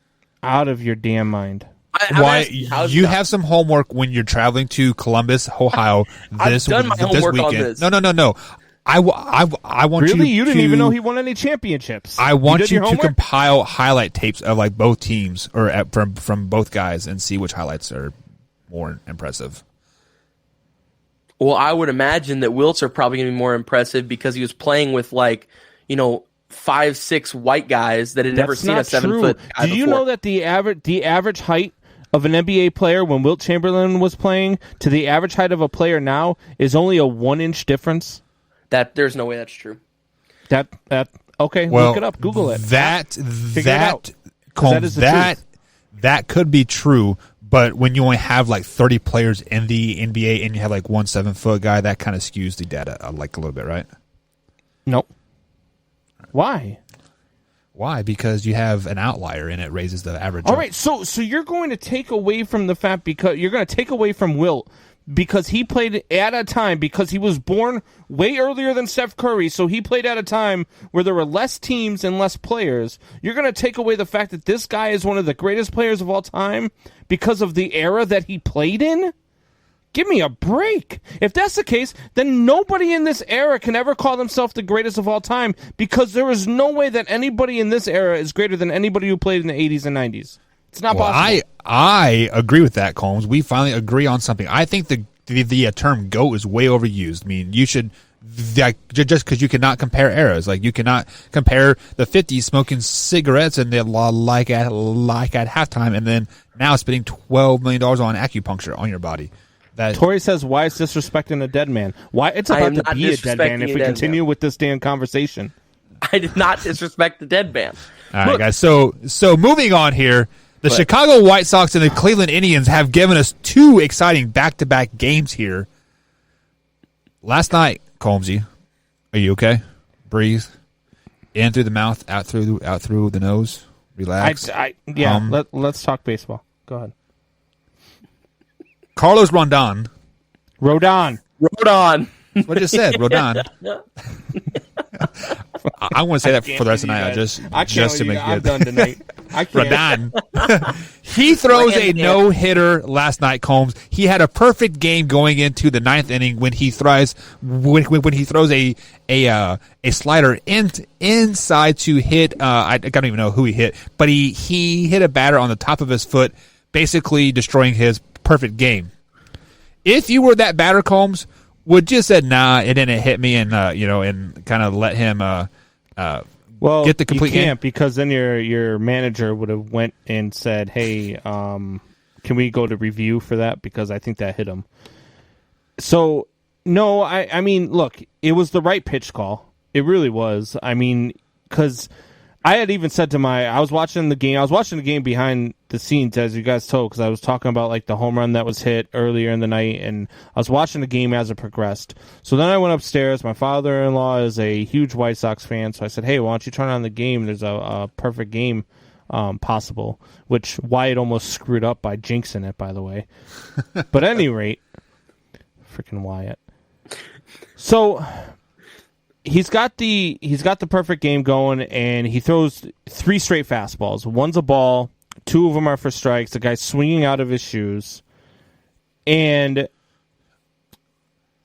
Speaker 1: Out of your damn mind.
Speaker 5: I'm
Speaker 4: Why
Speaker 5: asking you, how is he
Speaker 4: you
Speaker 5: not?
Speaker 4: have some homework when you're traveling to Columbus, Ohio this
Speaker 5: done my
Speaker 4: this
Speaker 5: homework on
Speaker 4: weekend.
Speaker 5: this.
Speaker 4: No. I want
Speaker 1: Really? You didn't
Speaker 4: to,
Speaker 1: even know he won any championships.
Speaker 4: I want
Speaker 1: did
Speaker 4: you
Speaker 1: your
Speaker 4: to
Speaker 1: homework?
Speaker 4: compile highlight tapes of like both teams or from both guys and see which highlights are more impressive.
Speaker 5: Well, I would imagine that Wilts are probably going to be more impressive because he was playing with 5'6" white guys that had never
Speaker 1: That's
Speaker 5: seen
Speaker 1: not
Speaker 5: a 7
Speaker 1: true.
Speaker 5: foot guy
Speaker 1: Do you
Speaker 5: before.
Speaker 1: know that the average height of an NBA player when Wilt Chamberlain was playing to the average height of a player now is only a 1-inch difference?
Speaker 5: That there's no way that's true.
Speaker 1: That okay,
Speaker 4: Well,
Speaker 1: look it up, Google it. Figure it out. 'Cause that is the truth.
Speaker 4: that could be true, but when you only have like 30 players in the NBA and you have like 1 7-foot guy, that kind of skews the data like a little bit, right?
Speaker 1: Nope. Why?
Speaker 4: Why? Because you have an outlier and it raises the average.
Speaker 1: All
Speaker 4: up.
Speaker 1: right, so you're going to take away from the fact because you're going to take away from Wilt because he played at a time because he was born way earlier than Steph Curry, so he played at a time where there were less teams and less players. You're going to take away the fact that this guy is one of the greatest players of all time because of the era that he played in? Give me a break. If that's the case, then nobody in this era can ever call themselves the greatest of all time because there is no way that anybody in this era is greater than anybody who played in the 80s and 90s. It's not possible.
Speaker 4: I agree with that, Combs. We finally agree on something. I think the term GOAT is way overused. I mean, you should just because you cannot compare eras. Like you cannot compare the 50s smoking cigarettes and like at halftime, and then now spending $12 million on acupuncture on your body.
Speaker 1: Tori says, "Why is disrespecting a dead man? Why it's
Speaker 5: I
Speaker 1: about
Speaker 5: am
Speaker 1: to
Speaker 5: not
Speaker 1: be a dead man if
Speaker 5: disrespecting
Speaker 1: we
Speaker 5: a dead
Speaker 1: continue
Speaker 5: man.
Speaker 1: with this damn conversation."
Speaker 5: I did not disrespect the dead man.
Speaker 4: All right, guys. So moving on here, the Chicago White Sox and the Cleveland Indians have given us two exciting back-to-back games here. Last night, Colmsy, are you okay? Breathe in through the mouth, out through the nose. Relax.
Speaker 1: Let's talk baseball. Go ahead.
Speaker 4: Carlos Rodon.
Speaker 1: Rodon.
Speaker 4: What I just said, Rodon. I want to say that for the rest of the night. Just to make
Speaker 1: I'm
Speaker 4: it.
Speaker 1: done tonight. I can't.
Speaker 4: Rodon. He throws a no-hitter last night, Combs. He had a perfect game going into the ninth inning when he throws a slider inside to hit. I don't even know who he hit, but he hit a batter on the top of his foot, basically destroying his perfect game. If you were that batter, Combs, would you said nah, it didn't hit me, and and kind of let him get the complete
Speaker 1: you can't
Speaker 4: game?
Speaker 1: because then your manager would have went and said, "Hey, can we go to review for that?" Because I think that hit him. So no, I mean, look, it was the right pitch call. It really was. I mean, because I had even said to I was watching the game behind the scenes, as you guys told, because I was talking about like the home run that was hit earlier in the night, and I was watching the game as it progressed. So then I went upstairs. My father-in-law is a huge White Sox fan, so I said, "Hey, why don't you turn on the game? There's a perfect game possible," which Wyatt almost screwed up by jinxing it, by the way. But at any rate, freaking Wyatt. So he's got the perfect game going, and he throws 3 straight fastballs. One's a ball, 2 of them are for strikes. The guy's swinging out of his shoes, and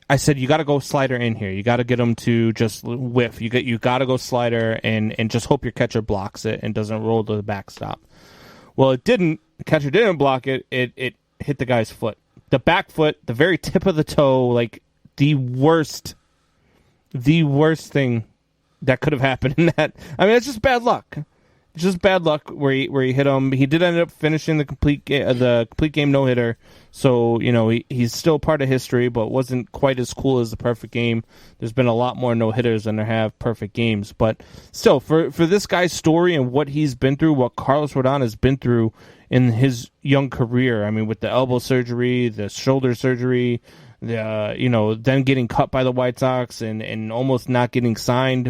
Speaker 1: I said, "You got to go slider in here. You got to get him to just whiff. You got to go slider and just hope your catcher blocks it and doesn't roll to the backstop." Well, it didn't. The catcher didn't block it. It hit the guy's foot, the back foot, the very tip of the toe, like the worst thing that could have happened in that. I mean, it's just bad luck. just bad luck where he hit him. He did end up finishing the complete game no hitter. So he's still part of history, but wasn't quite as cool as the perfect game. There's been a lot more no hitters than there have perfect games. But still, for this guy's story and what he's been through, what Carlos Rodon has been through in his young career. I mean, with the elbow surgery, the shoulder surgery, then getting cut by the White Sox and almost not getting signed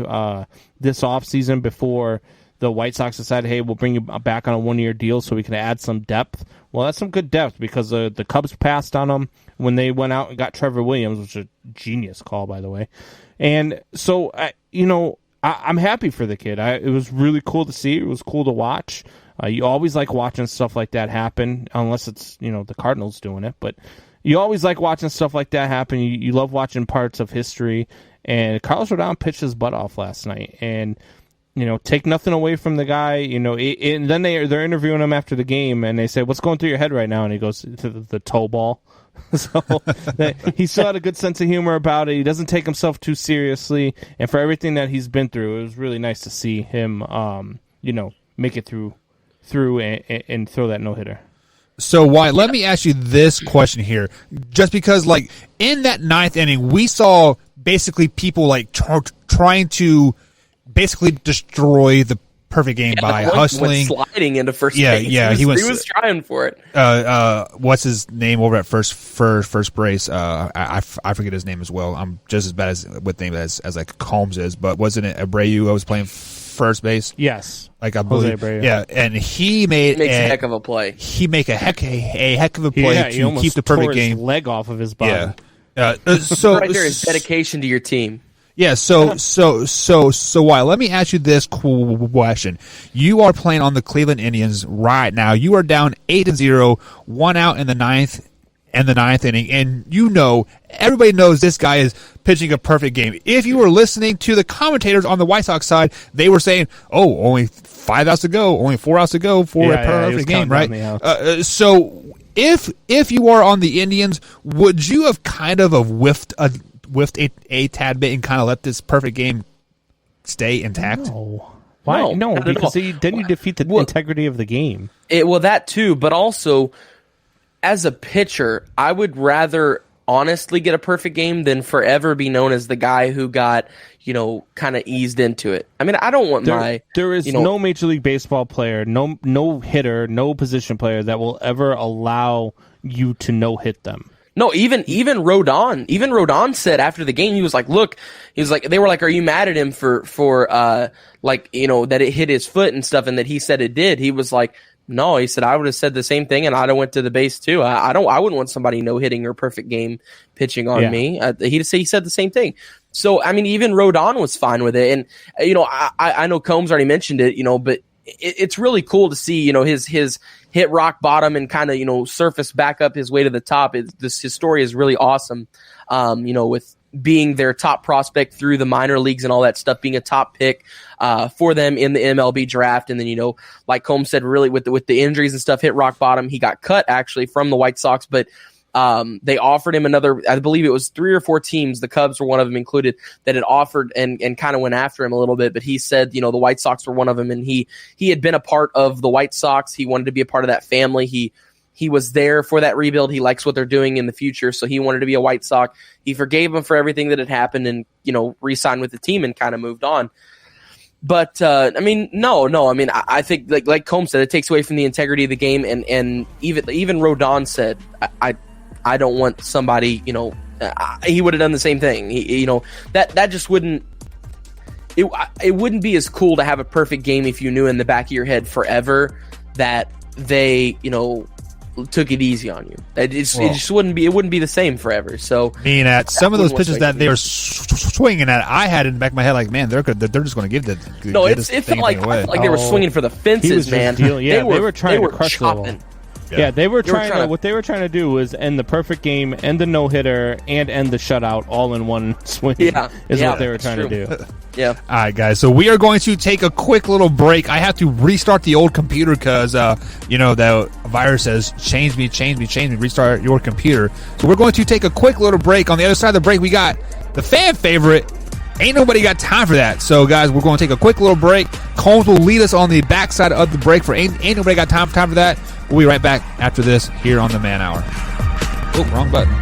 Speaker 1: this offseason before the White Sox decided, hey, we'll bring you back on a 1-year deal so we can add some depth. Well, that's some good depth because the Cubs passed on him when they went out and got Trevor Williams, which is a genius call, by the way. And so, I'm happy for the kid. It was really cool to see. It was cool to watch. You always like watching stuff like that happen, unless it's, the Cardinals doing it. But you always like watching stuff like that happen. You love watching parts of history. And Carlos Rodon pitched his butt off last night. And, take nothing away from the guy. And then they're interviewing him after the game, and they say, "What's going through your head right now?" And he goes, "To the toe ball." So he still had a good sense of humor about it. He doesn't take himself too seriously. And for everything that he's been through, it was really nice to see him, make it through and throw that no-hitter.
Speaker 4: So, Wyatt, let me ask you this question here. Just because, in that 9th inning, we saw basically people, trying to basically destroy the perfect game by hustling.
Speaker 5: Went sliding into first
Speaker 4: base.
Speaker 5: Yeah, he was trying for it.
Speaker 4: What's his name over at first base? I forget his name as well. I'm just as bad with name as Combs is, but wasn't it Abreu I was playing first base?
Speaker 1: Yes.
Speaker 4: I believe.
Speaker 1: Abreu.
Speaker 4: Yeah, and he makes
Speaker 5: a heck of a play.
Speaker 4: He make a heck of a play to keep the perfect game.
Speaker 1: His leg off of his body.
Speaker 4: Yeah. So
Speaker 5: right there is dedication to your team.
Speaker 4: Yeah, so why? Let me ask you this question. You are playing on the Cleveland Indians right now. You are down 8-0, 1 out in the ninth inning, and everybody knows this guy is pitching a perfect game. If you were listening to the commentators on the White Sox side, they were saying, "Oh, only 5 outs to go, only 4 outs to go for a perfect game," right? So if you are on the Indians, would you have kind of whiffed a tad bit and kind of let this perfect game stay intact?
Speaker 1: No. Why? No, because then you defeat the integrity of the game.
Speaker 5: That too, but also as a pitcher, I would rather honestly get a perfect game than forever be known as the guy who got, kind of eased into it. I mean, I don't want
Speaker 1: There is no Major League Baseball player, no hitter, no position player that will ever allow you to no-hit them.
Speaker 5: No, even Rodon said after the game, he was like, "Look," he was like, they were like, "Are you mad at him for that it hit his foot and stuff?" And that he said it did. He was like, "No," he said, "I would have said the same thing, and I'd have went to the base too. I wouldn't want somebody no hitting or perfect game pitching on me." He said the same thing. So I mean, even Rodon was fine with it, and I know Combs already mentioned it, but it's really cool to see his hit rock bottom and kind of surface back up his way to the top. His story is really awesome. With being their top prospect through the minor leagues and all that stuff, being a top pick for them in the MLB draft, and then like Combs said, really with the injuries and stuff, hit rock bottom. He got cut actually from the White Sox, but they offered him another, I believe it was 3 or 4 teams, the Cubs were one of them included, that had offered and kind of went after him a little bit. But he said, the White Sox were one of them, and he had been a part of the White Sox. He wanted to be a part of that family. He was there for that rebuild. He likes what they're doing in the future, so he wanted to be a White Sox. He forgave him for everything that had happened and, re-signed with the team and kind of moved on. But, I mean, no. I mean, I think, like Combs said, it takes away from the integrity of the game, and even Rodon said, I don't want somebody, he would have done the same thing. That just wouldn't, it wouldn't be as cool to have a perfect game if you knew in the back of your head forever that they, took it easy on you. It just wouldn't be the same forever. So
Speaker 4: at some of those pitches that they were swinging at, I had in the back of my head like, man, they're just going to give the
Speaker 5: no. It felt like they were swinging for the fences, man.
Speaker 1: They were trying to crush the ball. Yeah, they were trying. What they were trying to do was end the perfect game, end the no hitter, and end the shutout all in one swing. What they were trying to do.
Speaker 5: Yeah.
Speaker 4: All right, guys. So we are going to take a quick little break. I have to restart the old computer because the virus says change me. Restart your computer. So we're going to take a quick little break. On the other side of the break, we got the fan favorite, Ain't nobody got time for that. So, guys, we're going to take a quick little break. Combs will lead us on the backside of the break for Ain't Nobody Got Time for that. We'll be right back after this here on the Man Hour. Oh, wrong button.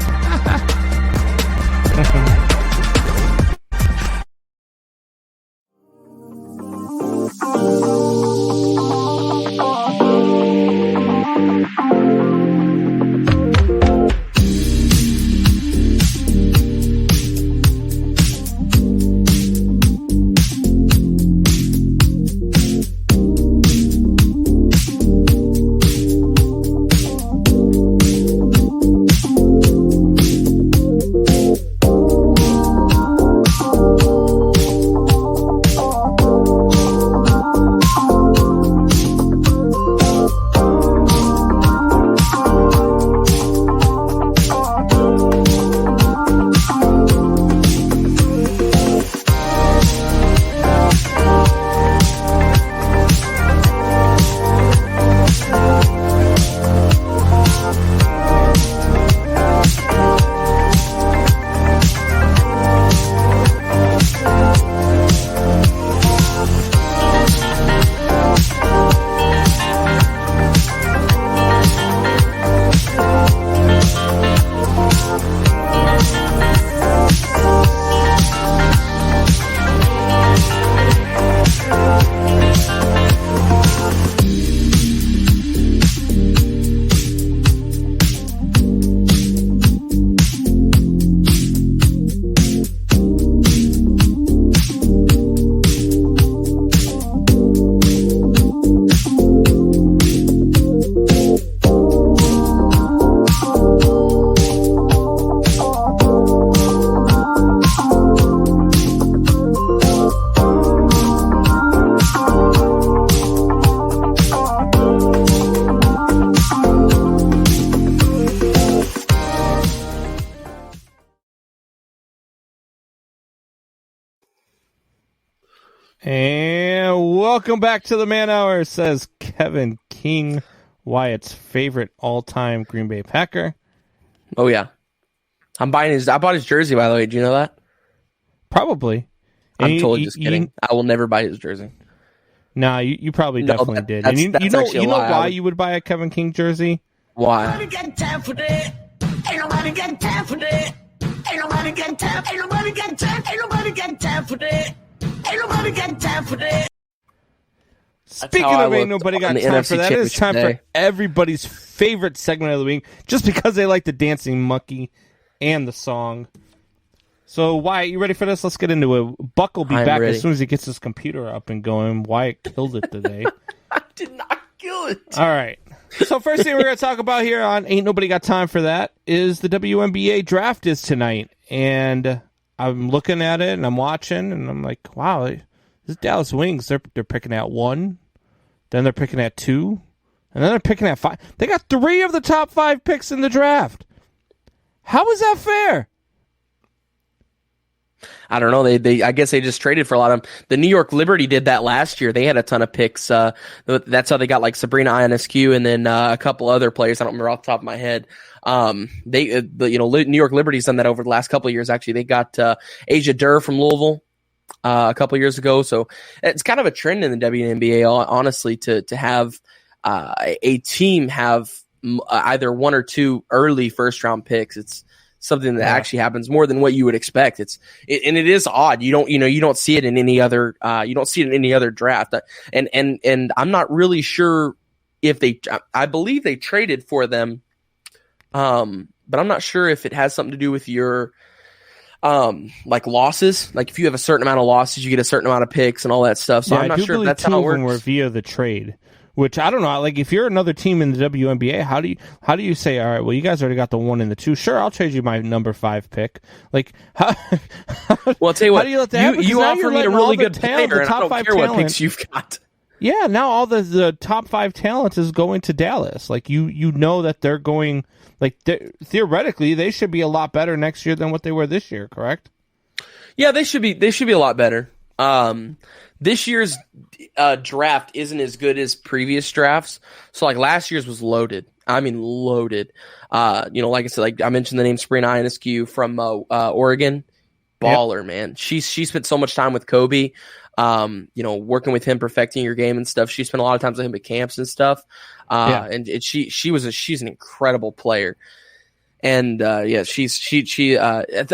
Speaker 1: And welcome back to the Man Hour, says Kevin King, Wyatt's favorite all-time Green Bay Packer.
Speaker 5: Oh yeah, I bought his jersey, by the way. Do you know that?
Speaker 1: Probably.
Speaker 5: I'm totally just kidding. I will never buy his jersey.
Speaker 1: Nah, you probably definitely did. And you know why you would buy a Kevin King jersey?
Speaker 5: Why?
Speaker 6: Ain't nobody got time for that. Ain't nobody got time for that. Ain't nobody got time. Ain't nobody got time. Ain't nobody got time for that. Ain't nobody got time for that.
Speaker 1: Speaking of ain't nobody got time for that, it's time for everybody's favorite segment of the week, just because they like the dancing monkey and the song. So, Wyatt, you ready for this? Let's get into it. Buck will be back as soon as he gets his computer up and going. Wyatt killed it today.
Speaker 5: I did not kill it.
Speaker 1: All right. So, first thing we're going to talk about here on Ain't Nobody Got Time for That is the WNBA draft is tonight. And I'm looking at it and I'm watching and I'm like, wow, this Dallas Wings, they're picking at 1, then they're picking at 2, and then they're picking at 5. They got 3 of the top 5 picks in the draft. How is that fair?
Speaker 5: I don't know. I guess they just traded for a lot of them. The New York Liberty did that last year. They had a ton of picks. That's how they got like Sabrina Ionescu and then a couple other players. I don't remember off the top of my head. New York Liberty's done that over the last couple of years. Actually, they got Asia Durr from Louisville a couple of years ago. So it's kind of a trend in the WNBA, honestly, to have a team have either 1 or 2 early first round picks. It's something that actually happens more than what you would expect. And it is odd. You don't see it in any other draft. And I'm not really sure if I believe they traded for them. But I'm not sure if it has something to do with your like losses. Like if you have a certain amount of losses, you get a certain amount of picks and all that stuff. So I'm not sure if that's how it works.
Speaker 1: Were via the trade. Which I don't know. Like if you're another team in the WNBA, how do you say, all right, well, you guys already got the 1 and the 2. Sure, I'll trade you my number 5 pick. Like, well,
Speaker 5: I'll tell you what.
Speaker 1: How do you let that happen?
Speaker 5: You offer me a really good player, and I don't care what picks you've got.
Speaker 1: Yeah, now all the top 5 talent is going to Dallas. Like you know that they're going. Like theoretically, they should be a lot better next year than what they were this year. Correct?
Speaker 5: Yeah, they should be. They should be a lot better. This year's draft isn't as good as previous drafts. So, like, last year's was loaded. I mean, loaded. Like I said, like I mentioned the name Sabrina Ionescu from Oregon. baller, man. She spent so much time with Kobe, working with him, perfecting your game and stuff. She spent a lot of time with him at camps and stuff. And she's an incredible player. And I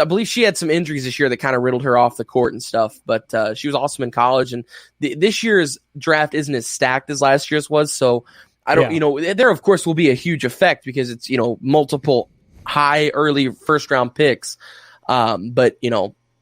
Speaker 5: believe she had some injuries this year that kind of riddled her off the court and stuff. But she was awesome in college, and this year's draft isn't as stacked as last year's was. So I don't, there of course will be a huge effect because it's multiple high early first round picks. But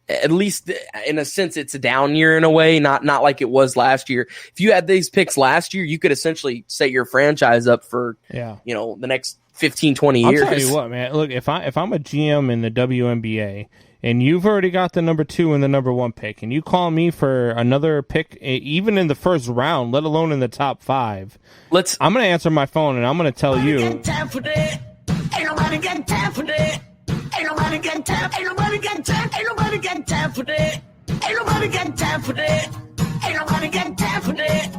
Speaker 5: at least in a sense, it's a down year in a way, not like it was last year. If you had these picks last year, you could essentially set your franchise up for the next 15, 20 years.
Speaker 1: I'll tell you what, man. Look, if I'm a GM in the WNBA and you've already got the number 2 and the number 1 pick, and you call me for another pick, even in the first round, let alone in the top 5, I'm going to answer my phone and I'm going to tell you.
Speaker 6: Ain't nobody got time for that. Ain't nobody got time. Ain't nobody got time. Ain't nobody got time for that. Ain't nobody got time for that. Ain't nobody got time for that.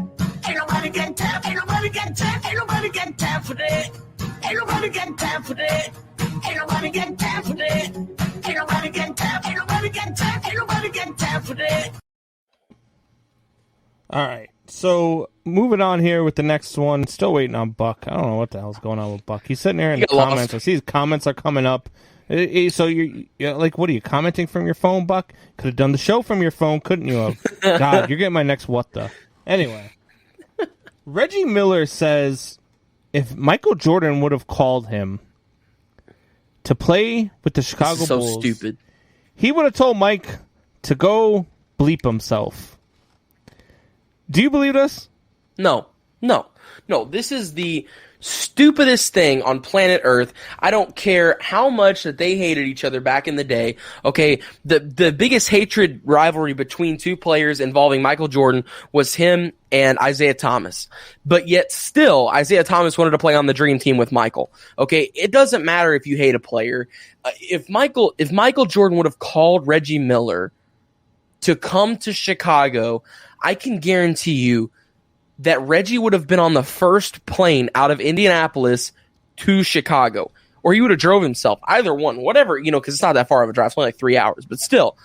Speaker 6: Ain't nobody got time. Ain't nobody got time. Ain't nobody got time for that. Ain't nobody got time for that. Ain't nobody got time for that. Ain't nobody got time. Ain't nobody got time. Ain't nobody got time for that.
Speaker 1: All right. So moving on here with the next one. Still waiting on Buck. I don't know what the hell's going on with Buck. He's sitting there in the comments. I see his comments are coming up. So you're like, what are you commenting from your phone, Buck? Could have done the show from your phone, couldn't you have? God, you're getting my next what the. Anyway, Reggie Miller says if Michael Jordan would have called him to play with the Chicago Bulls,
Speaker 5: stupid.
Speaker 1: He would have told Mike to go bleep himself. Do you believe this?
Speaker 5: No. This is the stupidest thing on planet Earth. I don't care how much that they hated each other back in the day. Okay, the biggest hatred rivalry between two players involving Michael Jordan was him and Isaiah Thomas. But yet still, Isaiah Thomas wanted to play on the dream team with Michael. Okay, it doesn't matter if you hate a player. If Michael Jordan would have called Reggie Miller to come to Chicago, I can guarantee you that Reggie would have been on the first plane out of Indianapolis to Chicago. Or he would have drove himself. Either one. Whatever, because it's not that far of a drive. It's only like 3 hours. But still,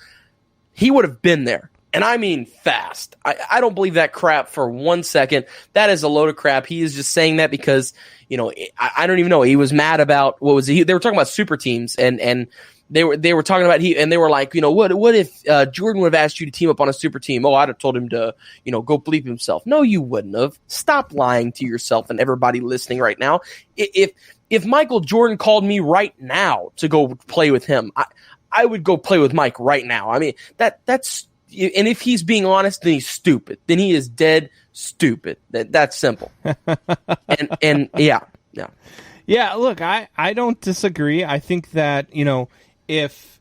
Speaker 5: he would have been there. And I mean fast. I don't believe that crap for 1 second. That is a load of crap. He is just saying that because, I don't even know. He was mad about, what was he? They were talking about super teams. And they were talking about and they were like, what if Jordan would have asked you to team up on a super team? Oh, I'd have told him to, go bleep himself. No, you wouldn't have. Stop lying to yourself and everybody listening right now. If Michael Jordan called me right now to go play with him, I would go play with Mike right now. I mean, that's, and if he's being honest, then he's stupid. Then he is dead stupid. That's simple. and yeah.
Speaker 1: Yeah, look, I don't disagree. I think that, if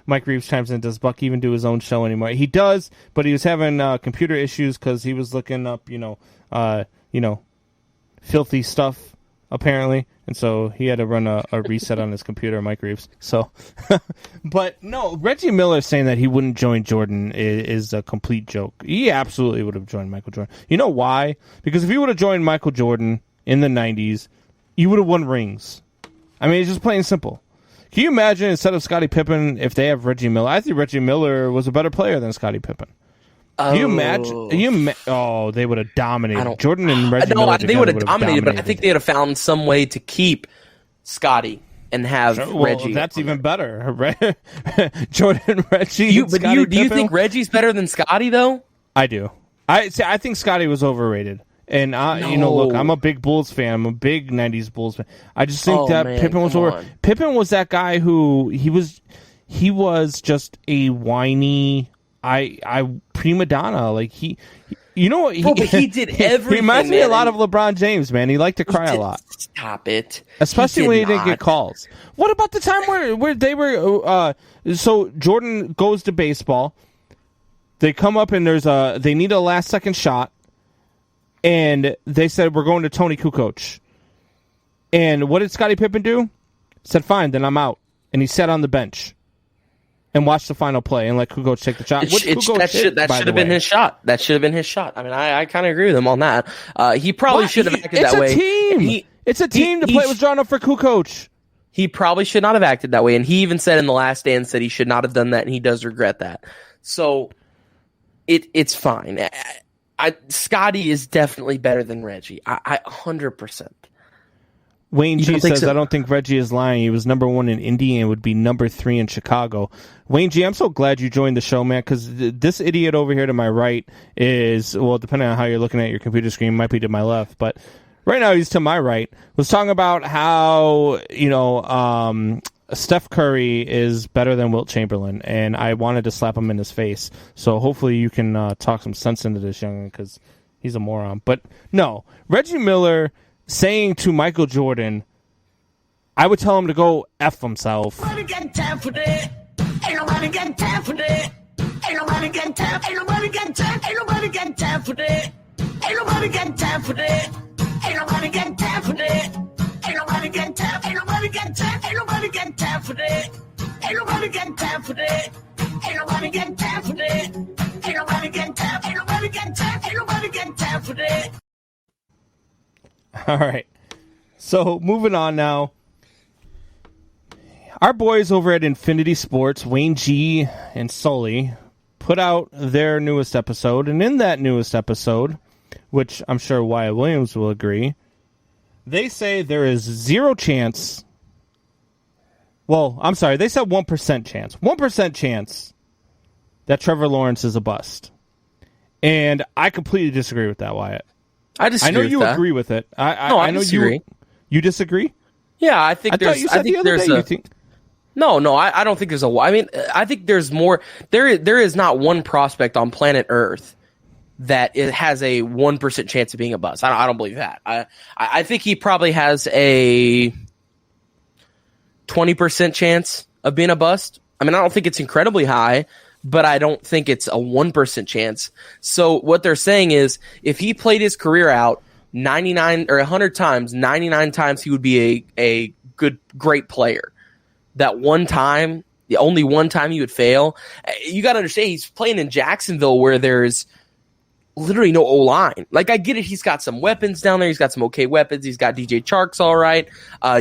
Speaker 1: Mike Reeves chimes in, does Buck even do his own show anymore? He does, but he was having computer issues because he was looking up, filthy stuff apparently, and so he had to run a reset on his computer, Mike Reeves. So, but no, Reggie Miller saying that he wouldn't join Jordan is a complete joke. He absolutely would have joined Michael Jordan. You know why? Because if he would have joined Michael Jordan in the 90s, you would have won rings. I mean, it's just plain simple. Can you imagine instead of Scottie Pippen if they have Reggie Miller? I think Reggie Miller was a better player than Scottie Pippen. Can you imagine? They would have dominated. Jordan and Reggie Miller.
Speaker 5: They would have dominated, but I think they would have found some way to keep Scottie and have Reggie.
Speaker 1: That's even better. Jordan and Reggie.
Speaker 5: Do you think Reggie's better than Scottie though?
Speaker 1: I do. I think Scottie was overrated. And look, I'm a big Bulls fan. I'm a big '90s Bulls fan. I just think Pippen was over. Pippen was that guy who he was just a whiny, prima donna. Like he
Speaker 5: but he did everything.
Speaker 1: He reminds me a lot of LeBron James, man. He liked to cry a lot.
Speaker 5: Stop it.
Speaker 1: Especially when he didn't get calls. What about the time where they were? So Jordan goes to baseball. They come up and they need a last second shot. And they said, we're going to Tony Kukoc. And what did Scottie Pippen do? Said, fine, then I'm out. And he sat on the bench and watched the final play and let Kukoc take the shot.
Speaker 5: That should have been his shot. That should have been his shot. I mean, I kind of agree with him on that. He probably should have acted that way.
Speaker 1: It's a team to play. It was drawn up for Kukoc.
Speaker 5: he probably should not have acted that way. And he even said in The Last Dance that he should not have done that, and he does regret that. So it's fine. Scotty is definitely better than Reggie. I 100%.
Speaker 1: Wayne G says, I don't think Reggie is lying. He was number 1 in Indy and would be number 3 in Chicago. Wayne G, I'm so glad you joined the show, man, because this idiot over here to my right is, well, depending on how you're looking at your computer screen, might be to my left, but right now he's to my right, was talking about how, Steph Curry is better than Wilt Chamberlain, and I wanted to slap him in his face. So hopefully you can talk some sense into this youngin, because he's a moron. But no, Reggie Miller saying to Michael Jordan, I would tell him to go F himself.
Speaker 6: Ain't nobody got time for that. Ain't nobody got time for that. Ain't nobody got time. Ain't nobody got time. Ain't nobody got time for that. Ain't nobody got time for that. Ain't nobody got time for that. Ain't nobody got time. Ain't nobody got time. Ain't nobody got time for that. Ain't nobody got time for that. Ain't nobody got time for that. Ain't nobody got time. Ain't nobody got time. Ain't nobody got time for that.
Speaker 1: All right. So moving on now. Our boys over at Infinity Sports, Wayne G and Sully, put out their newest episode. And in that newest episode, which I'm sure Wyatt Williams will agree, they say there is 0 chance. Well, I'm sorry. They said 1% chance. 1% chance that Trevor Lawrence is a bust. And I completely disagree with that, Wyatt.
Speaker 5: I disagree.
Speaker 1: I know you agree with it. I know
Speaker 5: disagree.
Speaker 1: You disagree?
Speaker 5: Yeah, I think there's.
Speaker 1: You said
Speaker 5: I think
Speaker 1: the other
Speaker 5: there's
Speaker 1: day
Speaker 5: a.
Speaker 1: you think...
Speaker 5: No, I don't think there's a. I mean, I think there's more. There is not one prospect on planet Earth that it has a 1% chance of being a bust. I don't believe that. I think he probably has a 20% chance of being a bust. I mean, I don't think it's incredibly high, but I don't think it's a 1% chance. So what they're saying is, if he played his career out 99 or 100 times, 99 times he would be a great player. That one time, the only one time he would fail, you got to understand he's playing in Jacksonville where there's literally no O-line. Like, I get it, he's got some weapons down there. He's got some okay weapons. He's got DJ Chark's all right.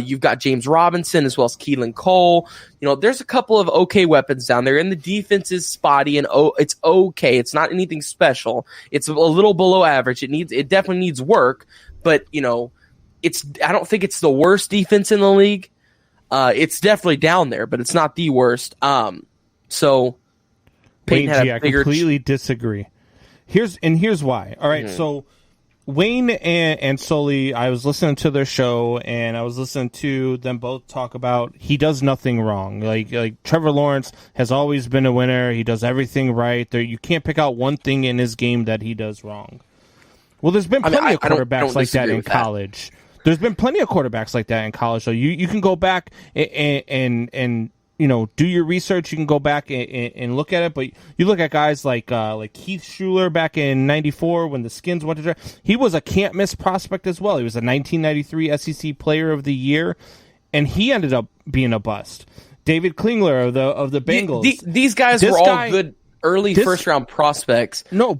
Speaker 5: You've got James Robinson as well as Keelan Cole. There's a couple of okay weapons down there, and the defense is spotty, and it's okay. It's not anything special. It's a little below average. It definitely needs work, but I don't think it's the worst defense in the league. It's definitely down there, but it's not the worst. So Peyton had a bigger.
Speaker 1: I completely disagree. Here's why. All right, so Wayne and Sully, I was listening to their show, and I was listening to them both talk about he does nothing wrong. Like Trevor Lawrence has always been a winner. He does everything right. You can't pick out one thing in his game that he does wrong. Well, there's been plenty of quarterbacks like that in college. There's been plenty of quarterbacks like that in college. So you can go back and do your research. You can go back and look at it. But you look at guys like Keith Schuler back in '94 when the Skins went to draft. He was a can't miss prospect as well. He was a 1993 SEC Player of the Year, and he ended up being a bust. David Klingler of the Bengals.
Speaker 5: These guys were all good early first round prospects.
Speaker 1: No.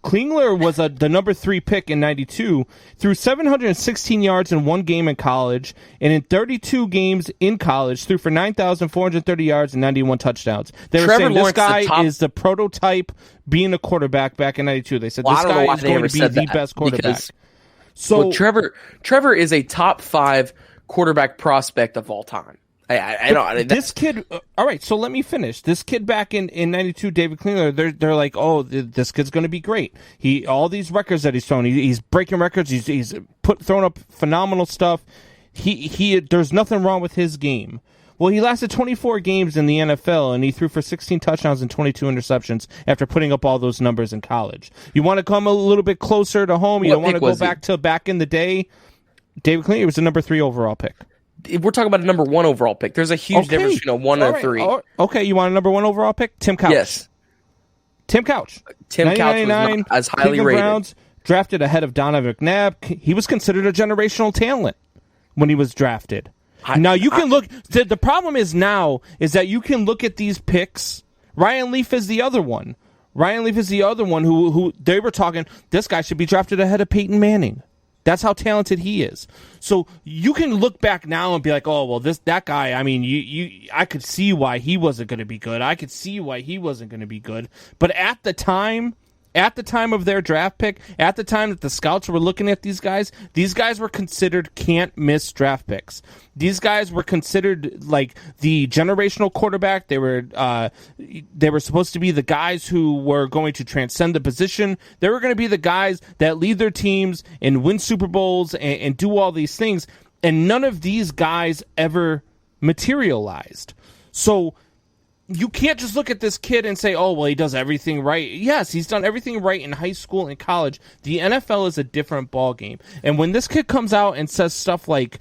Speaker 1: Klingler was the number 3 pick in '92, threw 716 yards in one game in college, and in 32 games in college, threw for 9,430 yards and 91 touchdowns. They were saying this guy is the prototype being a quarterback back in '92. They said this guy is going to be the best quarterback. So
Speaker 5: Trevor is a top 5 quarterback prospect of all time. I don't.
Speaker 1: This kid. All right, so let me finish. This kid back in '92, David Klingler. They're like, oh, this kid's going to be great. All these records that he's thrown. He's breaking records. He's throwing up phenomenal stuff. There's nothing wrong with his game. Well, he lasted 24 games in the NFL, and he threw for 16 touchdowns and 22 interceptions after putting up all those numbers in college. You want to come a little bit closer to home? You don't want to go back in the day? David Klingler was the number 3 overall pick.
Speaker 5: We're talking about a number 1 overall pick. There's a huge difference between a 1 and a 3.
Speaker 1: Okay, you want a number 1 overall pick? Tim Couch.
Speaker 5: Yes.
Speaker 1: Tim Couch.
Speaker 5: Tim Couch was not as highly rated.
Speaker 1: Browns, drafted ahead of Donovan McNabb. He was considered a generational talent when he was drafted. Now you can look. The problem is that you can look at these picks. Ryan Leaf is the other one. Who they were talking. This guy should be drafted ahead of Peyton Manning. That's how talented he is. So you can look back now and be like, oh, well, that guy, I mean, I could see why he wasn't going to be good. I could see why he wasn't going to be good. But at the time of their draft pick, at the time that the scouts were looking at these guys were considered can't miss draft picks. These guys were considered like the generational quarterback. They were supposed to be the guys who were going to transcend the position. They were going to be the guys that lead their teams and win Super Bowls and do all these things. And none of these guys ever materialized. So you can't just look at this kid and say, oh, well, he does everything right. Yes, he's done everything right in high school and college. The NFL is a different ballgame. And when this kid comes out and says stuff like,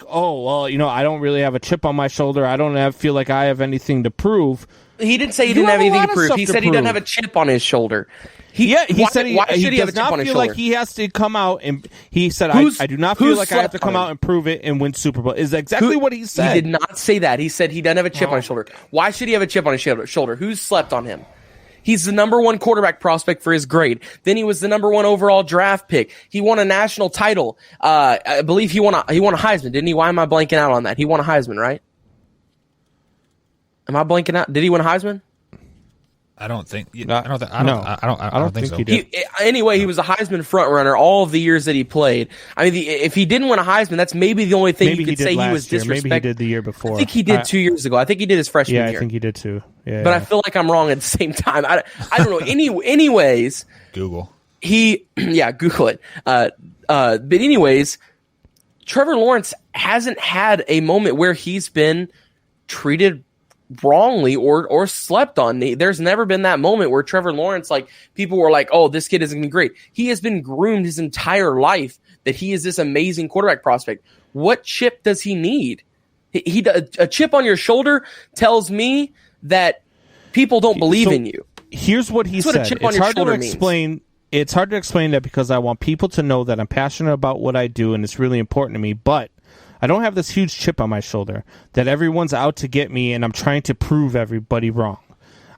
Speaker 1: oh, well, you know, I don't really have a chip on my shoulder. I don't feel like I have anything to prove.
Speaker 5: He didn't say he didn't have anything to prove. He said he doesn't have a chip on his shoulder.
Speaker 1: He said he does not feel like he has to come out and he said, I do not feel like I have to come out and prove it and win Super Bowl. Is exactly what he said.
Speaker 5: He did not say that. He said he doesn't have a chip on his shoulder. Why should he have a chip on his shoulder? Who's slept on him? He's the number one quarterback prospect for his grade. Then he was the number one overall draft pick. He won a national title. I believe he won a Heisman, didn't he? Why am I blanking out on that? He won a Heisman, right? Am I blanking out? Did he win a Heisman?
Speaker 4: I don't think. I don't think so.
Speaker 1: He did.
Speaker 5: He was a Heisman front runner all of the years that he played. I mean, if he didn't win a Heisman, that's maybe the only thing you could say he was disrespected.
Speaker 1: Maybe he did the year before.
Speaker 5: I think he did 2 years ago. I think he did his freshman year.
Speaker 1: Yeah, I think he did too. Yeah,
Speaker 5: but I feel like I'm wrong at the same time. I don't know. Anyways,
Speaker 4: Google.
Speaker 5: Google it. But anyways, Trevor Lawrence hasn't had a moment where he's been treated wrongly or slept on. There's never been that moment where Trevor Lawrence, like, people were like, oh, this kid isn't going to be great. He has been groomed his entire life that he is this amazing quarterback prospect. What chip does he need? A chip on your shoulder tells me that people don't believe in you.
Speaker 1: Here's what he said. It's hard to explain. It's hard to explain that because I want people to know that I'm passionate about what I do and it's really important to me, but I don't have this huge chip on my shoulder that everyone's out to get me and I'm trying to prove everybody wrong.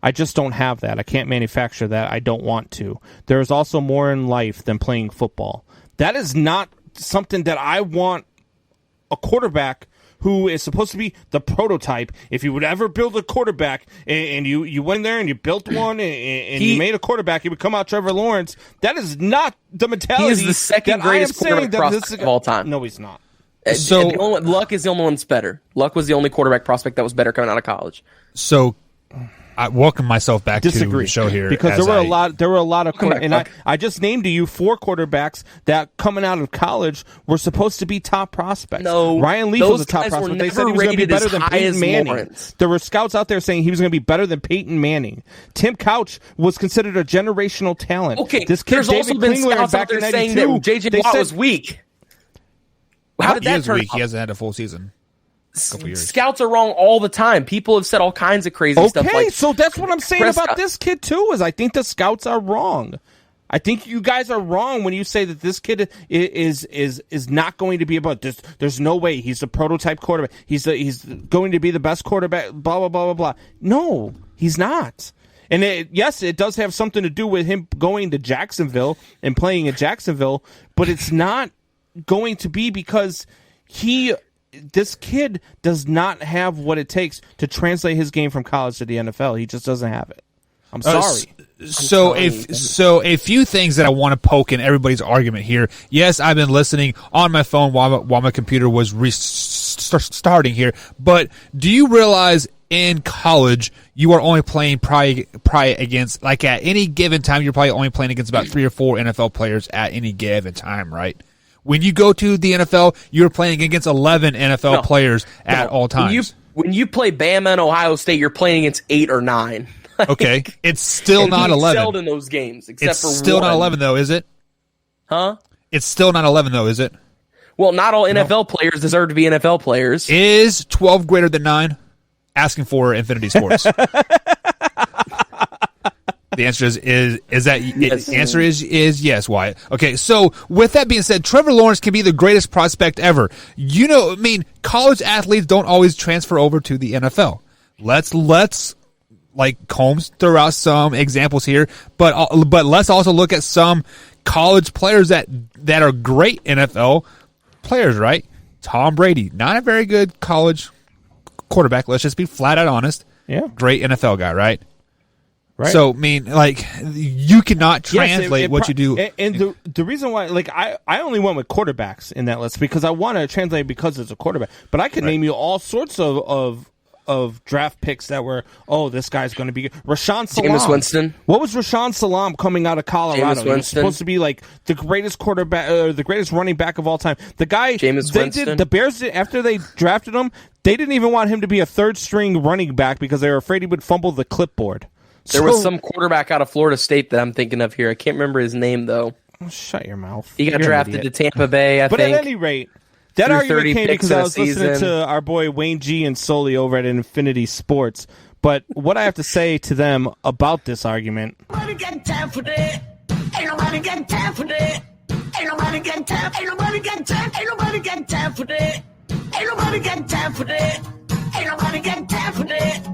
Speaker 1: I just don't have that. I can't manufacture that. I don't want to. There is also more in life than playing football. That is not something that I want a quarterback who is supposed to be the prototype. If you would ever build a quarterback and you went there and you built one and you made a quarterback, it would come out Trevor Lawrence. That is not the mentality.
Speaker 5: He is the second greatest quarterback prospect of all time.
Speaker 1: No, he's not.
Speaker 5: So Luck is the only one that's better. Luck was the only quarterback prospect that was better coming out of college.
Speaker 4: So I welcome myself back to the show here
Speaker 1: because there were a lot of and I just named to you 4 quarterbacks that coming out of college were supposed to be top prospects.
Speaker 5: No,
Speaker 1: Ryan Leaf was a top prospect. They said he was going to be better than Peyton Manning.
Speaker 5: Lawrence.
Speaker 1: There were scouts out there saying he was going to be better than Peyton Manning. Tim Couch was considered a generational talent.
Speaker 5: Okay,
Speaker 1: this kid,
Speaker 5: there's
Speaker 1: David
Speaker 5: also been
Speaker 1: Klingler,
Speaker 5: scouts out there saying that J.J. Watt was weak. How did that turn out?
Speaker 4: He hasn't had a full season.
Speaker 5: Scouts are wrong all the time. People have said all kinds of crazy stuff.
Speaker 1: Okay, so that's what I'm saying about this kid too. Is I think the scouts are wrong. I think you guys are wrong when you say that this kid is not going to be about this. There's no way he's the prototype quarterback. He's going to be the best quarterback. Blah blah blah blah blah. No, he's not. And yes, it does have something to do with him going to Jacksonville and playing in Jacksonville, but it's not going to be because this kid does not have what it takes to translate his game from college to the NFL. He just doesn't have it. I'm sorry.
Speaker 4: So a few things that I want to poke in everybody's argument here. Yes, I've been listening on my phone while my computer was starting here. But do you realize in college you are only playing probably against, like, at any given time you're probably only playing against about 3 or 4 NFL players at any given time, right? When you go to the NFL, you're playing against 11 NFL players at all times.
Speaker 5: When you play Bama and Ohio State, you're playing against 8 or 9.
Speaker 4: Okay, it's still not 11.
Speaker 5: Excelled in those games, except for
Speaker 4: still
Speaker 5: one.
Speaker 4: Not 11 though, is it?
Speaker 5: Huh?
Speaker 4: It's still not 11 though, is it?
Speaker 5: Well, not all NFL players deserve to be NFL players.
Speaker 4: Is 12 greater than 9? Asking for Infinity Sports. The answer is that yes. The answer is yes, Wyatt. Okay, so with that being said, Trevor Lawrence can be the greatest prospect ever. You know, I mean, college athletes don't always transfer over to the NFL. Let's like Combs throw out some examples here, but let's also look at some college players that are great NFL players, right? Tom Brady, not a very good college quarterback. Let's just be flat out honest.
Speaker 1: Yeah.
Speaker 4: Great NFL guy, right?
Speaker 1: Right.
Speaker 4: So, I mean, like, you cannot translate what you do.
Speaker 1: And the reason why, like, I only went with quarterbacks in that list because I want to translate because it's a quarterback. But I could name you all sorts of draft picks that were, this guy's going to be good. Rashawn Salam.
Speaker 5: Jameis Winston.
Speaker 1: What was Rashawn Salam coming out of Colorado?
Speaker 5: Jameis
Speaker 1: He was
Speaker 5: Winston.
Speaker 1: supposed to be like the greatest quarterback, the greatest running back of all time. The guy,
Speaker 5: Jameis Winston.
Speaker 1: the Bears, after they drafted him, they didn't even want him to be a third string running back because they were afraid he would fumble the clipboard.
Speaker 5: There was some quarterback out of Florida State that I'm thinking of here. I can't remember his name, though.
Speaker 1: Shut your mouth.
Speaker 5: He got
Speaker 1: You're an
Speaker 5: drafted
Speaker 1: idiot.
Speaker 5: to Tampa Bay, I
Speaker 1: But
Speaker 5: think.
Speaker 1: at any rate, that
Speaker 5: Threw
Speaker 1: argument
Speaker 5: 30
Speaker 1: came
Speaker 5: picks
Speaker 1: because
Speaker 5: in
Speaker 1: I
Speaker 5: a
Speaker 1: was listening
Speaker 5: season.
Speaker 1: to our boy Wayne G and Sully over at Infinity Sports. But what I have to say to them about this argument...
Speaker 6: Nobody got time for that. Ain't nobody got time for that. Ain't nobody got time. Ain't nobody got time. Ain't nobody got time for that. Ain't nobody got time for that. Ain't nobody got time for that.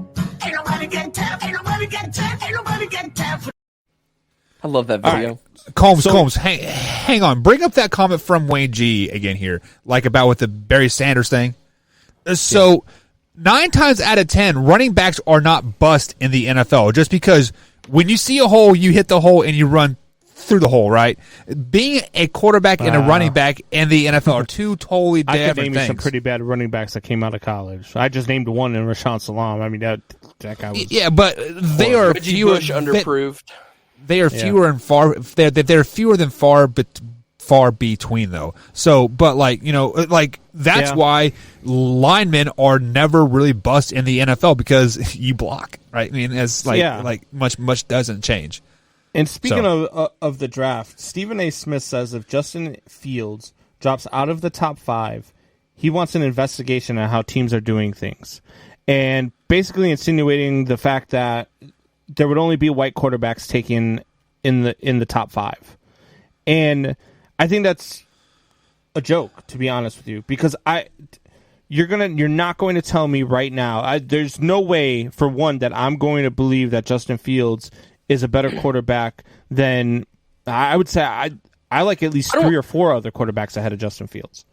Speaker 6: Ain't nobody got time. Ain't nobody got time. Ain't nobody got time for.
Speaker 5: I love that video.
Speaker 4: Combs, hang on. Bring up that comment from Wayne G again here, like about with the Barry Sanders thing. So, 9 times out of 10, running backs are not bust in the NFL just because when you see a hole, you hit the hole and you run through the hole, right? Being a quarterback and a running back in the NFL are two totally
Speaker 1: I
Speaker 4: different
Speaker 1: could name
Speaker 4: things.
Speaker 1: you some pretty bad running backs that came out of college. I just named one in Rashawn Salam. I mean, that guy was...
Speaker 4: Yeah, but they are
Speaker 5: Reggie
Speaker 4: fewer.
Speaker 5: Bush underproved.
Speaker 4: They are fewer and far. They're fewer than far between, though. So, but like that's why linemen are never really bust in the NFL because you block, right? I mean, it's like much doesn't change.
Speaker 1: And speaking of the draft, Stephen A. Smith says if Justin Fields drops out of the top 5, he wants an investigation on how teams are doing things, and basically insinuating the fact that there would only be white quarterbacks taken in the top 5. And I think that's a joke, to be honest with you, because you're not going to tell me right now. There's no way, for one, that I'm going to believe that Justin Fields is a better quarterback than I would say. I like at least 3 or 4 other quarterbacks ahead of Justin Fields.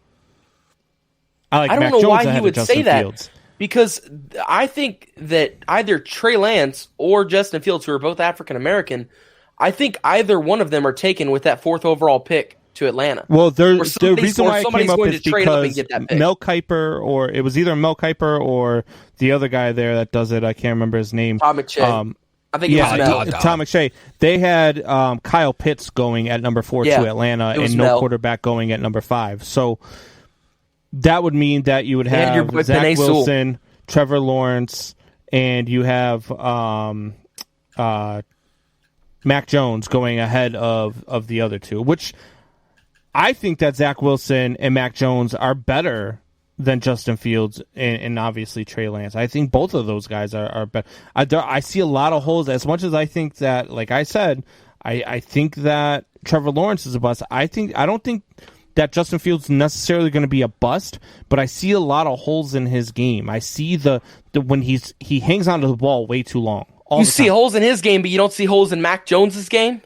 Speaker 1: I
Speaker 5: don't
Speaker 1: Mac
Speaker 5: know
Speaker 1: Jones
Speaker 5: why
Speaker 1: ahead
Speaker 5: he
Speaker 1: of
Speaker 5: would
Speaker 1: Justin
Speaker 5: say that.
Speaker 1: Fields.
Speaker 5: Because I think that either Trey Lance or Justin Fields, who are both African American, I think either one of them are taken with that 4th overall pick to Atlanta.
Speaker 1: Well, the reason why it came up
Speaker 5: going
Speaker 1: is
Speaker 5: to trade up and
Speaker 1: because
Speaker 5: get that pick.
Speaker 1: Mel Kiper, or it was either Mel Kiper or the other guy there that does it. I can't remember his name.
Speaker 5: Tom McShay. I think it was Mel.
Speaker 1: Tom McShay. They had Kyle Pitts going at number 4 to Atlanta, and no quarterback going at number 5. So that would mean that you would have
Speaker 5: your boy
Speaker 1: Zach
Speaker 5: Penei Sewell.
Speaker 1: Wilson, Trevor Lawrence, and you have Mac Jones going ahead of the other two, which I think that Zach Wilson and Mac Jones are better than Justin Fields and obviously Trey Lance. I think both of those guys are better. I see a lot of holes. As much as I think that, like I said, I think that Trevor Lawrence is a bust. I don't think that Justin Fields is necessarily going to be a bust, but I see a lot of holes in his game. I see the when he hangs onto the ball way too long.
Speaker 5: You see holes in his game, but you don't see holes in Mac Jones's game?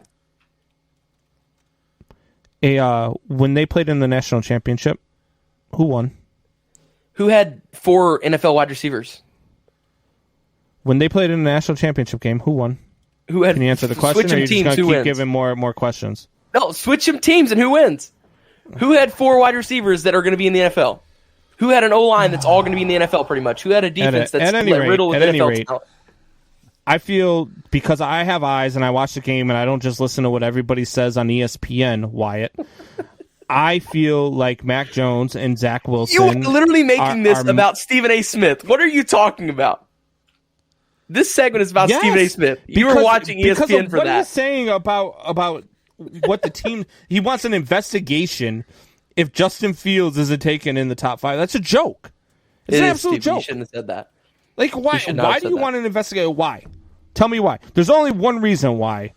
Speaker 1: When they played in the national championship, who won?
Speaker 5: Who had 4 NFL wide receivers?
Speaker 1: When they played in the national championship game, who won?
Speaker 5: Who had?
Speaker 1: Can you answer the question, or are you just going to keep giving more questions?
Speaker 5: No, switch them teams and who wins? Who had 4 wide receivers that are going to be in the NFL? Who had an O-line that's all going to be in the NFL pretty much? Who had a defense that's riddled with NFL talent?
Speaker 1: I feel, because I have eyes and I watch the game and I don't just listen to what everybody says on ESPN, Wyatt. I feel like Mac Jones and Zach Wilson.
Speaker 5: You are literally making this about Stephen A. Smith. What are you talking about? This segment is about Stephen A. Smith. You were watching ESPN for
Speaker 1: what
Speaker 5: that.
Speaker 1: What he's saying about what the team... He wants an investigation if Justin Fields isn't taken in the top 5. That's a joke. It's an absolute joke.
Speaker 5: You shouldn't have said that.
Speaker 1: Like, why do you want an investigator? Why? Tell me why. There's only one reason why.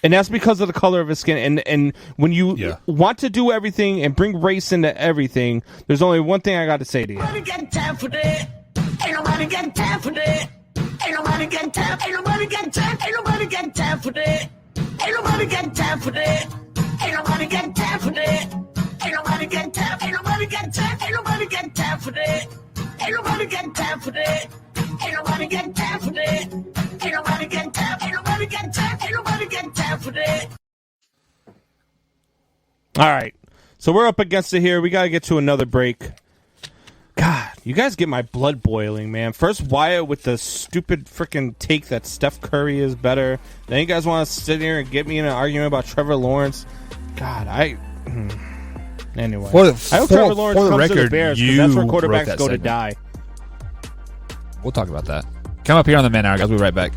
Speaker 1: And that's because of the color of his skin. And when you want to do everything and bring race into everything, there's only one thing I got to say to you.
Speaker 6: Ain't nobody got time for that. Ain't nobody got time for that. Ain't nobody got time. Ain't nobody got time. Ain't nobody got time for that. Ain't nobody got time for that. Ain't nobody got time for that. Ain't nobody got time. Ain't nobody got time. Ain't nobody got time for that. Ain't nobody got time for that. Ain't nobody got time for that. Ain't nobody got time. Ain't nobody got time. Ain't nobody got time for that.
Speaker 1: All right. So we're up against it here. We got to get to another break. God, you guys get my blood boiling, man. First Wyatt with the stupid freaking take that Steph Curry is better. Then you guys want to sit here and get me in an argument about Trevor Lawrence. God, Anyway. I hope Trevor Lawrence comes to the Bears because that's where quarterbacks go to die.
Speaker 4: We'll talk about that. Come up here on the Man Hour, guys. We'll be right back.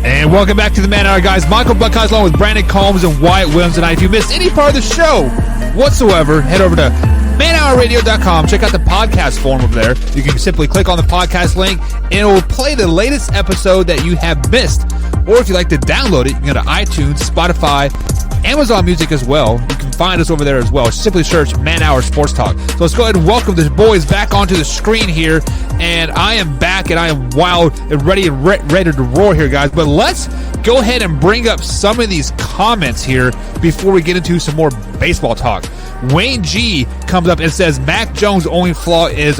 Speaker 4: And welcome back to the Man Hour, guys. Michael Buckeyes along with Brandon Combs and Wyatt Williams tonight. If you missed any part of the show whatsoever, head over to manhourradio.com. Check out the podcast form over there. You can simply click on the podcast link, and it will play the latest episode that you have missed. Or if you'd like to download it, you can go to iTunes, Spotify, Amazon Music as well. You can find us over there as well. Simply search Man Hour Sports Talk. So let's go ahead and welcome the boys back onto the screen here. And I am back, and I am wild and ready to roar here, guys. But let's go ahead and bring up some of these comments here before we get into some more baseball talk. Wayne G comes up and says Mac Jones' only flaw is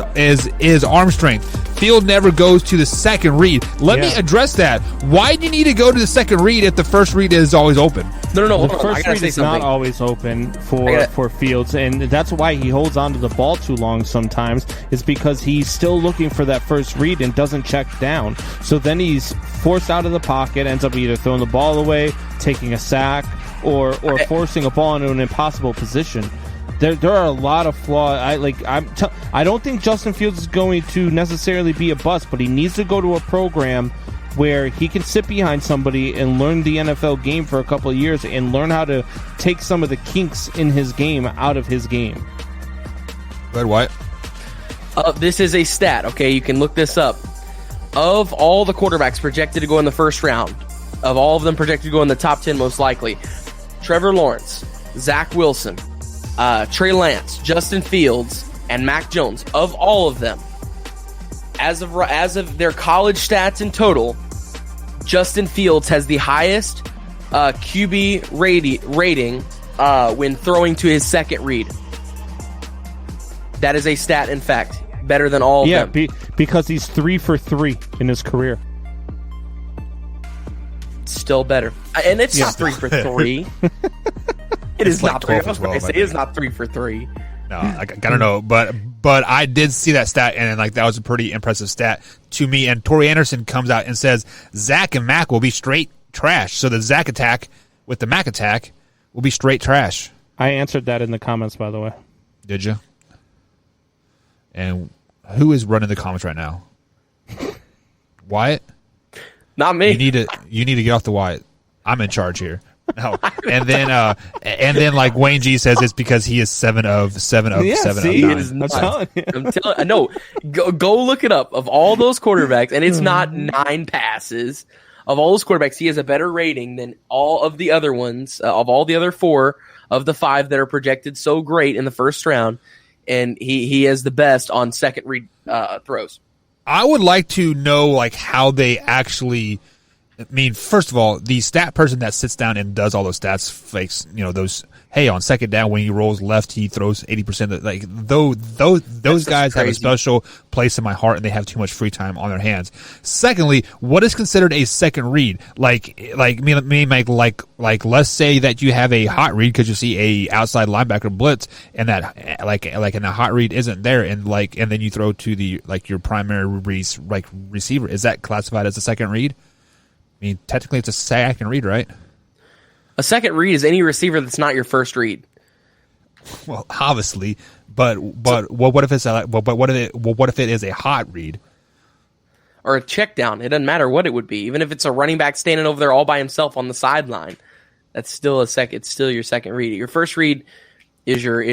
Speaker 4: arm strength. Field never goes to the second read. Let me address that. Why do you need to go to the second read if the first read is always open?
Speaker 5: No.
Speaker 1: The first read is not always open for Fields, and that's why he holds on to the ball too long sometimes, is because he's still looking for that first read and doesn't check down. So then he's forced out of the pocket, ends up either throwing the ball away, taking a sack, or forcing a ball into an impossible position. There are a lot of flaws. I don't think Justin Fields is going to necessarily be a bust, but he needs to go to a program where he can sit behind somebody and learn the NFL game for a couple of years and learn how to take some of the kinks in his game out of his game.
Speaker 4: Go ahead, Wyatt.
Speaker 5: This is a stat, okay? You can look this up. Of all the quarterbacks projected to go in the first round, of all of them projected to go in the top 10 most likely, Trevor Lawrence, Zach Wilson, Trey Lance, Justin Fields, and Mac Jones, of all of them, as of their college stats in total, Justin Fields has the highest QB rating when throwing to his second read. That is a stat, in fact, better than all of them.
Speaker 1: Because he's 3 for 3 in his career.
Speaker 5: Still better. And it's not 3 for 3. It is not 3. I was going to say it's not 3 for 3.
Speaker 4: No, I don't know, but but I did see that stat, and like that was a pretty impressive stat to me. And Tori Anderson comes out and says Zach and Mac will be straight trash. So the Zach attack with the Mac attack will be straight trash.
Speaker 1: I answered that in the comments, by the way.
Speaker 4: Did you? And who is running the comments right now? Wyatt?
Speaker 5: Not me.
Speaker 4: You need to get off the Wyatt. I'm in charge here. No. And then like Wayne G says it's because he is 7 of 7 of 7
Speaker 1: see,
Speaker 4: of 9.
Speaker 1: I'm telling you.
Speaker 5: I'm telling. No, go look it up. Of all those quarterbacks, and it's not 9 passes. Of all those quarterbacks, he has a better rating than all of the other ones. Of all the other 4 of the 5 that are projected so great in the first round, and he is the best on second read throws.
Speaker 4: I would like to know like how they actually. I mean, first of all, the stat person that sits down and does all those stats fakes, those. Hey, on second down when he rolls left, he throws 80%. Like those guys have a special place in my heart, and they have too much free time on their hands. Secondly, what is considered a second read? Like let's say that you have a hot read because you see a outside linebacker blitz, and that and the hot read isn't there, and then you throw to the your primary receiver. Is that classified as a second read? I mean, technically, it's a second read, right?
Speaker 5: A second read is any receiver that's not your first read.
Speaker 4: Well, obviously, but what if it is a hot read
Speaker 5: or a check down? It doesn't matter what it would be, even if it's a running back standing over there all by himself on the sideline. That's still It's still your second read. Your first read is your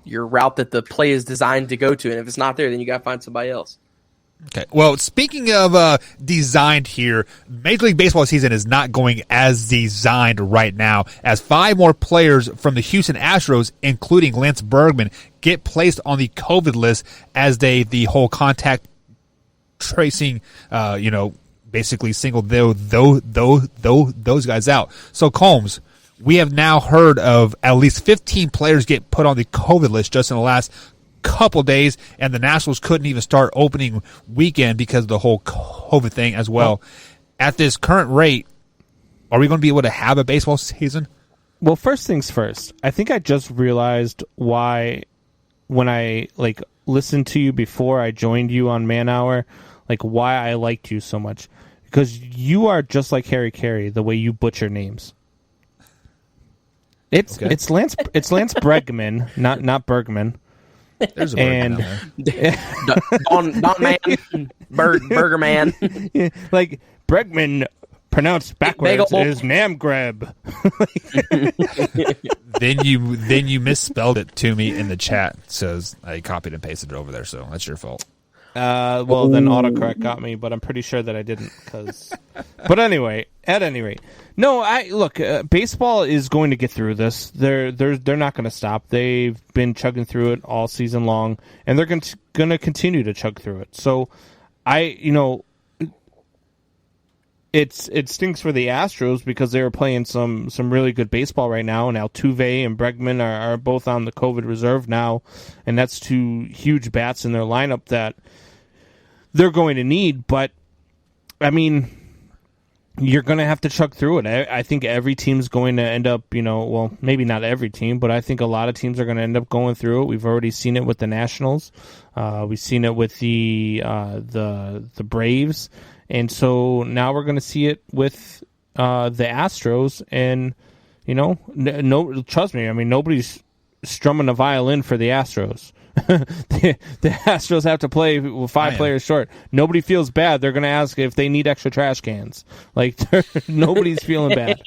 Speaker 5: route that the play is designed to go to, and if it's not there, then you got to find somebody else.
Speaker 4: Okay. Well, speaking of designed here, Major League Baseball season is not going as designed right now, as 5 more players from the Houston Astros, including Lance Bergman, get placed on the COVID list as the whole contact tracing, basically singled those guys out. So, Combs, we have now heard of at least 15 players get put on the COVID list just in the last couple days, and the Nationals couldn't even start opening weekend because of the whole COVID thing as well. At this current rate, are we going to be able to have a baseball season?
Speaker 1: Well, first things first, I think I just realized why when I listened to you before I joined you on Man Hour, why I liked you so much. Because you are just like Harry Carey, the way you butcher names. It's Lance Bregman, not Bergman.
Speaker 4: There's a Bergman
Speaker 5: Don Man, Burger Man.
Speaker 1: Yeah, Bregman pronounced backwards is Namgreb.
Speaker 4: Then you misspelled it to me in the chat. Says I copied and pasted it over there, so that's your fault.
Speaker 1: Well, then autocorrect got me, but I'm pretty sure that I didn't. But anyway, at any rate, no. Look. Baseball is going to get through this. They're not going to stop. They've been chugging through it all season long, and they're going to continue to chug through it. So, it stinks for the Astros because they were playing some really good baseball right now, and Altuve and Bregman are both on the COVID reserve now, and that's 2 huge bats in their lineup that they're going to need. But I mean, you're going to have to chug through it. I think every team's going to end up, well, maybe not every team, but I think a lot of teams are going to end up going through it. We've already seen it with the Nationals. We've seen it with the Braves. And so now we're going to see it with the Astros, and no, trust me. I mean, nobody's strumming a violin for the Astros. the Astros have to play with 5 players short. Nobody feels bad. They're going to ask if they need extra trash cans. Nobody's feeling bad.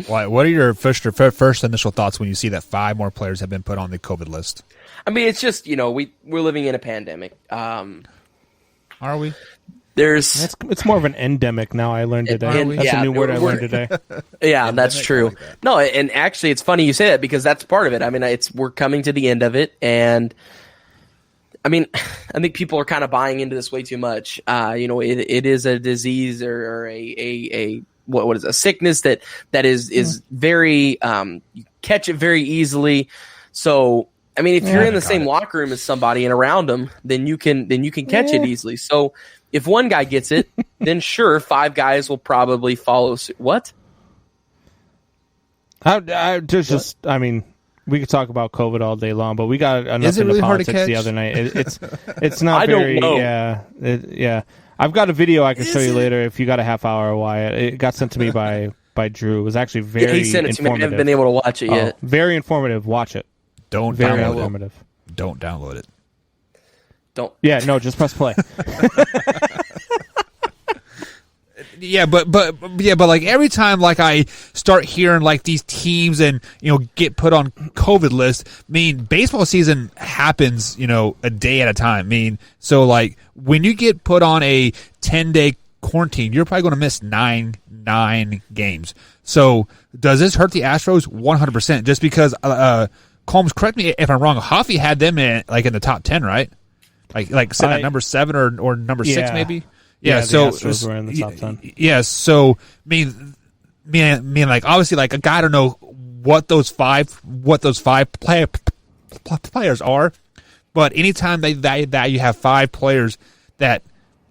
Speaker 4: What are your first initial thoughts when you see that 5 more players have been put on the COVID list?
Speaker 5: I mean, it's just we're living in a pandemic.
Speaker 4: Are we?
Speaker 1: It's more of an endemic now. I learned today. That's a new word I learned today.
Speaker 5: Yeah, that's true. Like No, and actually, it's funny you say that because that's part of it. I mean, we're coming to the end of it, and I mean, I think people are kind of buying into this way too much. It is a disease or a what is a sickness that is very you catch it very easily. So I mean, if you're in the same locker room as somebody and around them, then you can catch it easily. So if one guy gets it, then sure, 5 guys will probably follow suit. What?
Speaker 1: I mean, We could talk about COVID all day long, but we got enough
Speaker 4: Is it really
Speaker 1: into
Speaker 4: hard to
Speaker 1: politics the
Speaker 4: catch?
Speaker 1: other night. It's not
Speaker 5: I don't
Speaker 1: very.
Speaker 5: know.
Speaker 1: Yeah. I've got a video I can show you later if you got a half hour, Wyatt. It got sent to me by Drew. It was actually very
Speaker 5: he sent it to me. I
Speaker 1: informative.
Speaker 5: haven't been able to watch it yet.
Speaker 1: Very informative. Watch it.
Speaker 4: Don't
Speaker 1: Very
Speaker 4: download
Speaker 1: informative.
Speaker 4: it. Don't download it.
Speaker 5: Don't.
Speaker 1: Yeah, no, just press play.
Speaker 4: Yeah, but like every time like I start hearing like these teams and get put on COVID lists, I mean baseball season happens a day at a time. I mean so like when you get put on a 10-day quarantine, you're probably going to miss nine games. So does this hurt the Astros? 100%. Just because Combs, correct me if I'm wrong, Hoffy had them in the top 10, right? Like sitting at number 7 or number 6 maybe. Yeah,
Speaker 1: so the Astros were in the top 10.
Speaker 4: Yeah, so me like obviously like a guy, I don't know what those five players are, but anytime that you have 5 players that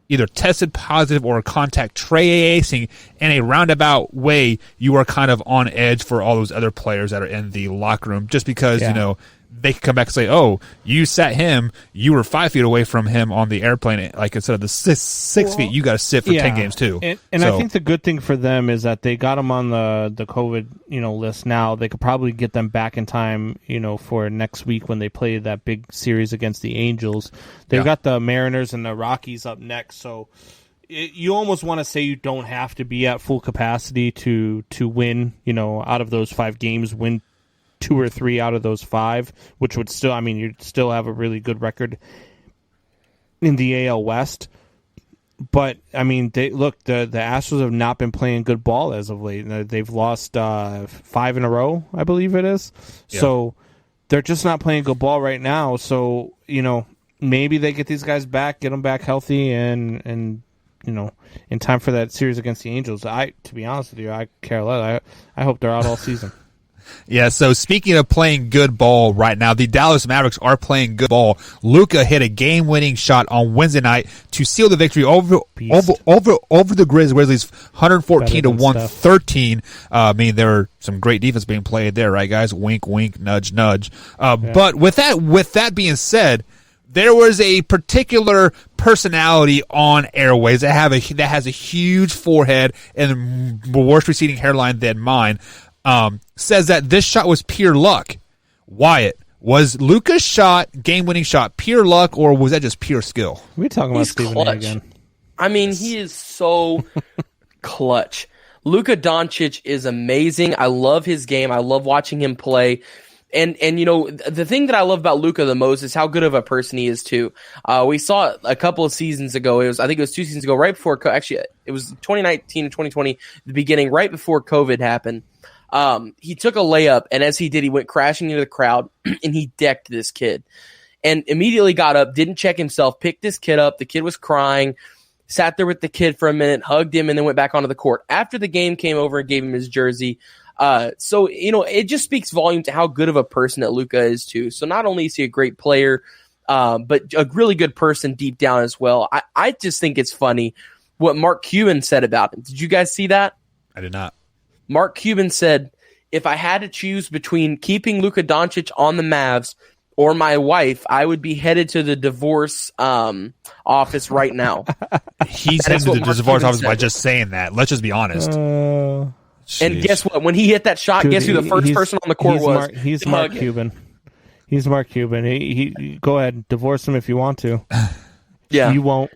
Speaker 4: either tested positive or contact tracing in a roundabout way, you are kind of on edge for all those other players that are in the locker room, just because they can come back and say, "Oh, you sat him. You were 5 feet away from him on the airplane. Like instead of the six feet, you got to sit for 10 games too."
Speaker 1: And I think the good thing for them is that they got them on the COVID list now. They could probably get them back in time for next week when they play that big series against the Angels. They've got the Mariners and the Rockies up next, so you almost want to say you don't have to be at full capacity to win. Out of those 5 games, win 2 or 3 out of those 5, which would still, you'd still have a really good record in the AL West. But the Astros have not been playing good ball as of late. They've lost 5 in a row, I believe it is. Yeah. So they're just not playing good ball right now. So maybe they get these guys back, get them back healthy, and in time for that series against the Angels. To be honest with you, I care less. I hope they're out all season.
Speaker 4: Yeah, so speaking of playing good ball right now, the Dallas Mavericks are playing good ball. Luka hit a game-winning shot on Wednesday night to seal the victory over the Grizzlies, 114-113. There were some great defense being played there, right, guys? Wink, wink, nudge, nudge. But with that being said, there was a particular personality on airways that has a huge forehead and worse receding hairline than mine. Says that this shot was pure luck. Wyatt, was Luka's shot, game-winning shot, pure luck, or was that just pure skill?
Speaker 1: We're talking about Stephen A again.
Speaker 5: He is so clutch. Luka Doncic is amazing. I love his game. I love watching him play. And the thing that I love about Luka the most is how good of a person he is too. We saw it a couple of seasons ago. I think it was 2 seasons ago, right before actually it was 2019 and 2020, the beginning, right before COVID happened. He took a layup, and as he did, he went crashing into the crowd, and he decked this kid. And immediately got up, didn't check himself, picked this kid up. The kid was crying, sat there with the kid for a minute, hugged him, and then went back onto the court. After the game, came over and gave him his jersey. So it just speaks volume to how good of a person that Luka is, too. So not only is he a great player, but a really good person deep down as well. I just think it's funny what Mark Cuban said about him. Did you guys see that?
Speaker 4: I did not.
Speaker 5: Mark Cuban said, if I had to choose between keeping Luka Doncic on the Mavs or my wife, I would be headed to the divorce office right now.
Speaker 4: He's headed to the divorce office by just saying that. Let's just be honest.
Speaker 5: And guess what? When he hit that shot, guess who the first person on the court was?
Speaker 1: He's Mark Cuban. He's Mark Cuban. He go ahead, divorce him if you want to.
Speaker 5: Yeah.
Speaker 1: You won't.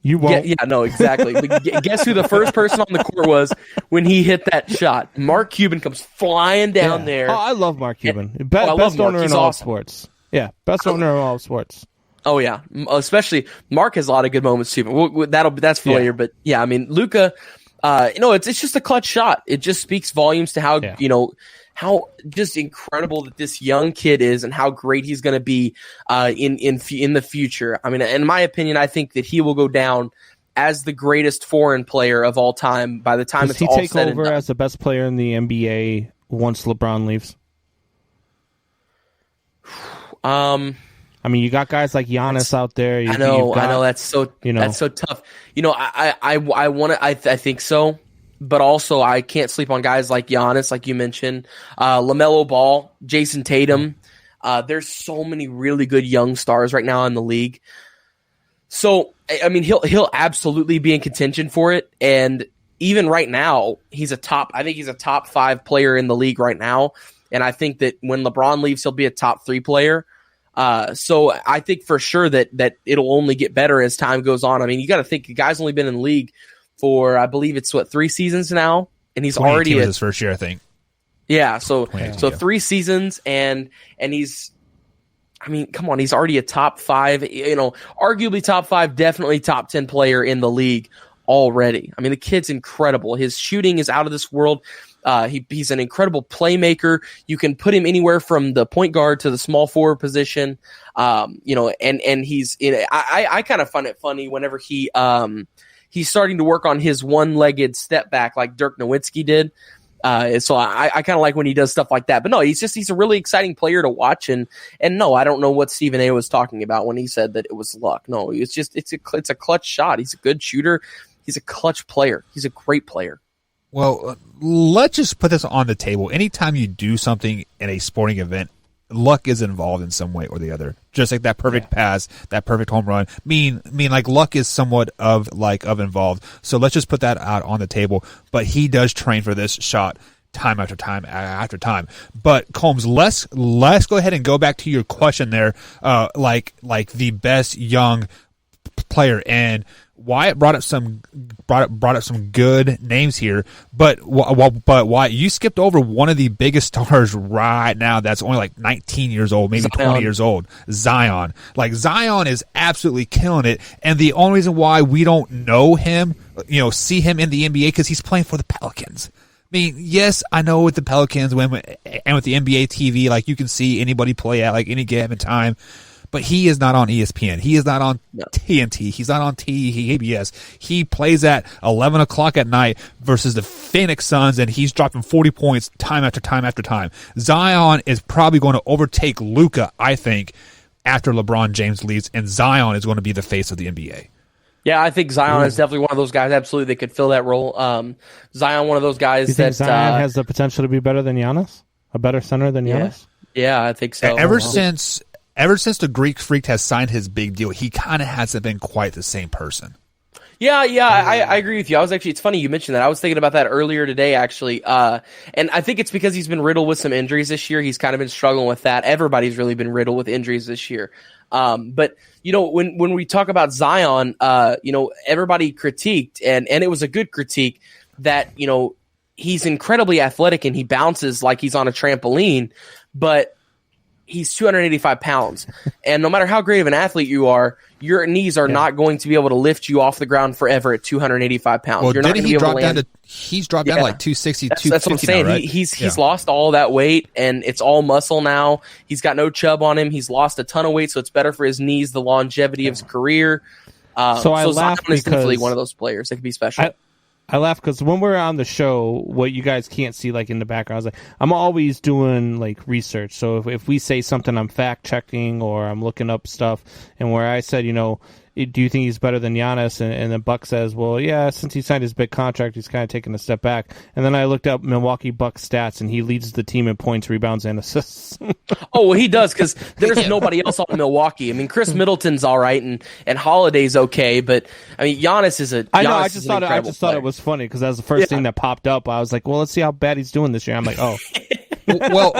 Speaker 1: You won't.
Speaker 5: Yeah, no, exactly. But guess who the first person on the court was when he hit that shot? Mark Cuban comes flying down there.
Speaker 1: Oh, I love Mark Cuban.
Speaker 5: I
Speaker 1: Best
Speaker 5: love Mark.
Speaker 1: owner
Speaker 5: He's
Speaker 1: in all
Speaker 5: awesome.
Speaker 1: sports. Yeah, best owner in all sports.
Speaker 5: Oh yeah, especially Mark has a lot of good moments too. That's for later. But yeah, Luka. It's just a clutch shot. It just speaks volumes to how how just incredible that this young kid is and how great he's going to be in the future. In my opinion, I think that he will go down as the greatest foreign player of all time by the time it's all said and done. Does he take over
Speaker 1: as the best player in the NBA once LeBron leaves? You got guys like Giannis out there.
Speaker 5: I know that's so that's so tough. I think so. but also I can't sleep on guys like Giannis, like you mentioned, LaMelo Ball, Jason Tatum. There's so many really good young stars right now in the league. So, I mean, he'll absolutely be in contention for it. And even right now, I think he's a top 5 player in the league right now. And I think that when LeBron leaves, he'll be a top 3 player. So I think for sure that it'll only get better as time goes on. I mean, you got to think the guy's only been in the league for, I believe it's 3 seasons now, and he's already
Speaker 4: was his first year, I think.
Speaker 5: Yeah, so 3 seasons, and he's, I mean, come on, he's already a top 5, arguably top 5, definitely top 10 player in the league already. I mean, the kid's incredible. His shooting is out of this world. He's an incredible playmaker. You can put him anywhere from the point guard to the small forward position. And he's I kind of find it funny whenever he's starting to work on his one-legged step back like Dirk Nowitzki did. So I kind of like when he does stuff like that. But no, he's a really exciting player to watch. And no, I don't know what Stephen A was talking about when he said that it was luck. No, it's a clutch shot. He's a good shooter. He's a clutch player. He's a great player.
Speaker 4: Well, let's just put this on the table. Anytime you do something in a sporting event, luck is involved in some way or the other. Just like that perfect pass, that perfect home run. Like luck is somewhat of involved. So let's just put that out on the table. But he does train for this shot time after time after time. But Combs, let's go ahead and go back to your question there. Like the best young player, and Wyatt brought up some good names here, but Wyatt, you skipped over one of the biggest stars right now that's only like 19 years old, maybe 20 years old, Zion. Like Zion is absolutely killing it, and the only reason why we don't know him, see him in the NBA, because he's playing for the Pelicans. I mean, yes, I know with the Pelicans and with the NBA TV, like you can see anybody play at like any given time. But he is not on ESPN. He is not on TNT. He's not on TBS. He plays at 11 o'clock at night versus the Phoenix Suns, and he's dropping 40 points time after time after time. Zion is probably going to overtake Luka, I think, after LeBron James leaves, and Zion is going to be the face of the NBA.
Speaker 5: Yeah, I think Zion is definitely one of those guys. Absolutely, that could fill that role. Zion, one of those guys
Speaker 1: you think Zion has the potential to be better than Giannis, a better center than Giannis.
Speaker 5: Yeah, I think so.
Speaker 4: Ever since the Greek Freak has signed his big deal, he kind of hasn't been quite the same person.
Speaker 5: Yeah, I agree with you. It's funny you mentioned that. I was thinking about that earlier today, actually. And I think it's because he's been riddled with some injuries this year. He's kind of been struggling with that. Everybody's really been riddled with injuries this year. But when we talk about Zion, everybody critiqued, and it was a good critique that, he's incredibly athletic and he bounces like he's on a trampoline, but he's 285 pounds. And no matter how great of an athlete you are, your knees are not going to be able to lift you off the ground forever at 285 pounds.
Speaker 4: Well,
Speaker 5: You're not going to be able to land.
Speaker 4: He's dropped down to like 260,
Speaker 5: That's what I'm saying.
Speaker 4: Now, right?
Speaker 5: He's lost all that weight, and it's all muscle now. He's got no chub on him. He's lost a ton of weight, so it's better for his knees, the longevity of his career. So Zion is definitely one of those players that could be special.
Speaker 1: I laugh because when we're on the show, what you guys can't see like in the background, I was like, I'm always doing like research. So if we say something, I'm fact checking or I'm looking up stuff. And where I said, do you think he's better than Giannis? And then Buck says, well, yeah, since he signed his big contract, he's kind of taking a step back. And then I looked up Milwaukee Bucks stats, and he leads the team in points, rebounds, and assists.
Speaker 5: Oh, well, he does, because there's nobody else on Milwaukee. I mean, Chris Middleton's all right, and Holiday's okay, but I mean, Giannis is a.
Speaker 1: I know. I just thought it was funny because that was the first thing that popped up. I was like, well, let's see how bad he's doing this year. I'm like, oh.
Speaker 4: well,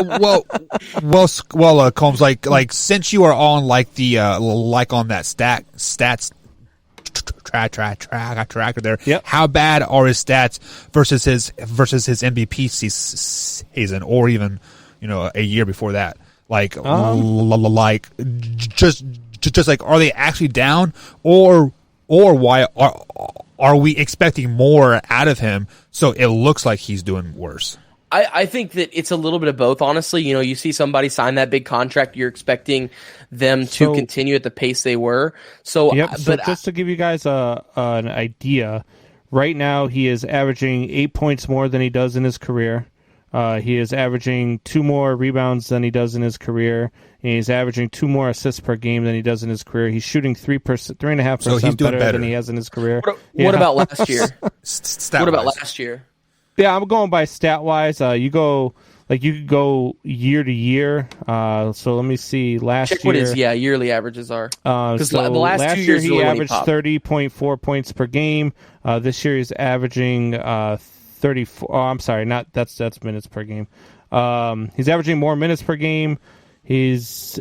Speaker 4: Combs, like since you are on like the on that stats tracker there, how bad are his stats versus his MVP season, or even a year before that? Like just like, are they actually down, or why are we expecting more out of him? So it looks like he's doing worse.
Speaker 5: I think that it's a little bit of both, honestly. You see somebody sign that big contract, you're expecting them to continue at the pace they were. So
Speaker 1: just to give you guys an idea, right now he is averaging 8 points more than he does in his career. He is averaging 2 more rebounds than he does in his career. And he's averaging 2 more assists per game than he does in his career. He's shooting 3.5% better than he has in his career.
Speaker 5: What about last year? What about last year?
Speaker 1: Yeah, I'm going by stat wise. You could go year to year. So let me see.
Speaker 5: Check what his yearly averages are. Because the last 2 years
Speaker 1: he
Speaker 5: really
Speaker 1: averaged 30.4 points per game. This year he's averaging 34. Oh, I'm sorry, that's minutes per game. He's averaging more minutes per game. His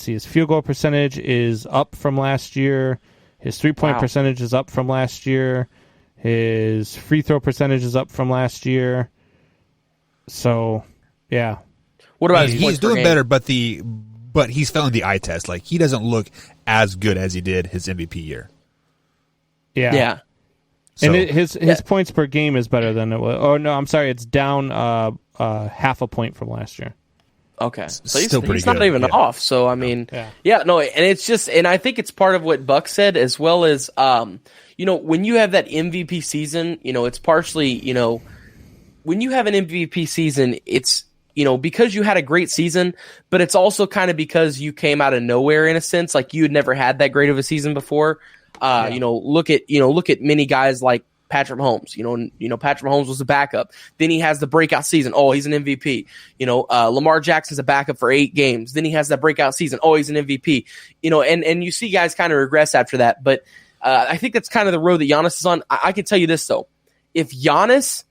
Speaker 1: his field goal percentage is up from last year. His 3-point percentage is up from last year. His free throw percentage is up from last year. So, yeah.
Speaker 5: What about
Speaker 4: he's doing better, but he's failing the eye test. Like, he doesn't look as good as he did his MVP year.
Speaker 1: Yeah.
Speaker 5: Yeah.
Speaker 1: So, and his points per game is better than it was. Oh, no, I'm sorry. It's down half a point from last year.
Speaker 5: Okay. So
Speaker 4: still pretty
Speaker 5: he's not
Speaker 4: good,
Speaker 5: even off. So, I mean, and it's just, and I think it's part of what Buck said, as well as, when you have that MVP season, it's partially, when you have an MVP season, it's, because you had a great season, but it's also kind of because you came out of nowhere in a sense, like you had never had that great of a season before. Look at many guys like Patrick Mahomes. Patrick Mahomes was a backup. Then he has the breakout season. Oh, he's an MVP. Lamar Jackson's a backup for 8 games. Then he has that breakout season. Oh, he's an MVP. And you see guys kind of regress after that. But I think that's kind of the road that Giannis is on. I can tell you this though: if Giannis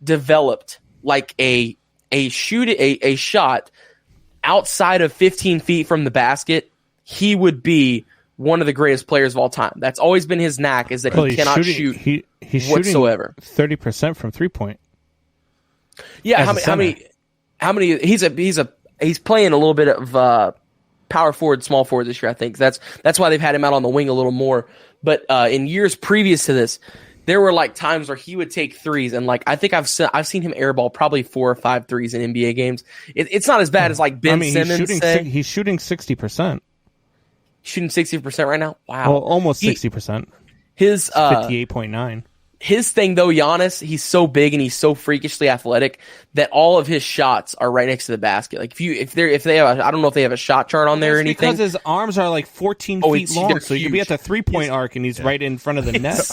Speaker 5: developed like a shot outside of 15 feet from the basket, he would be one of the greatest players of all time. That's always been his knack, is that he cannot shoot
Speaker 1: he's
Speaker 5: whatsoever.
Speaker 1: 30% from 3-point.
Speaker 5: Yeah, how many he's playing a little bit of power forward, small forward this year, I think. That's why they've had him out on the wing a little more. But in years previous to this, there were like times where he would take threes, and like I think I've seen him airball probably 4 or 5 threes in NBA games. It's not as bad as like Ben Simmons.
Speaker 1: He's shooting 60%.
Speaker 5: Shooting 60% right now. Wow,
Speaker 1: well, almost 60%.
Speaker 5: His
Speaker 1: 58.9.
Speaker 5: His thing though, Giannis, he's so big and he's so freakishly athletic that all of his shots are right next to the basket. Like if they have, I don't know if they have a shot chart on there or anything.
Speaker 1: Because his arms are like 14 feet long, so you could be at the 3-point arc and he's right in front of the net.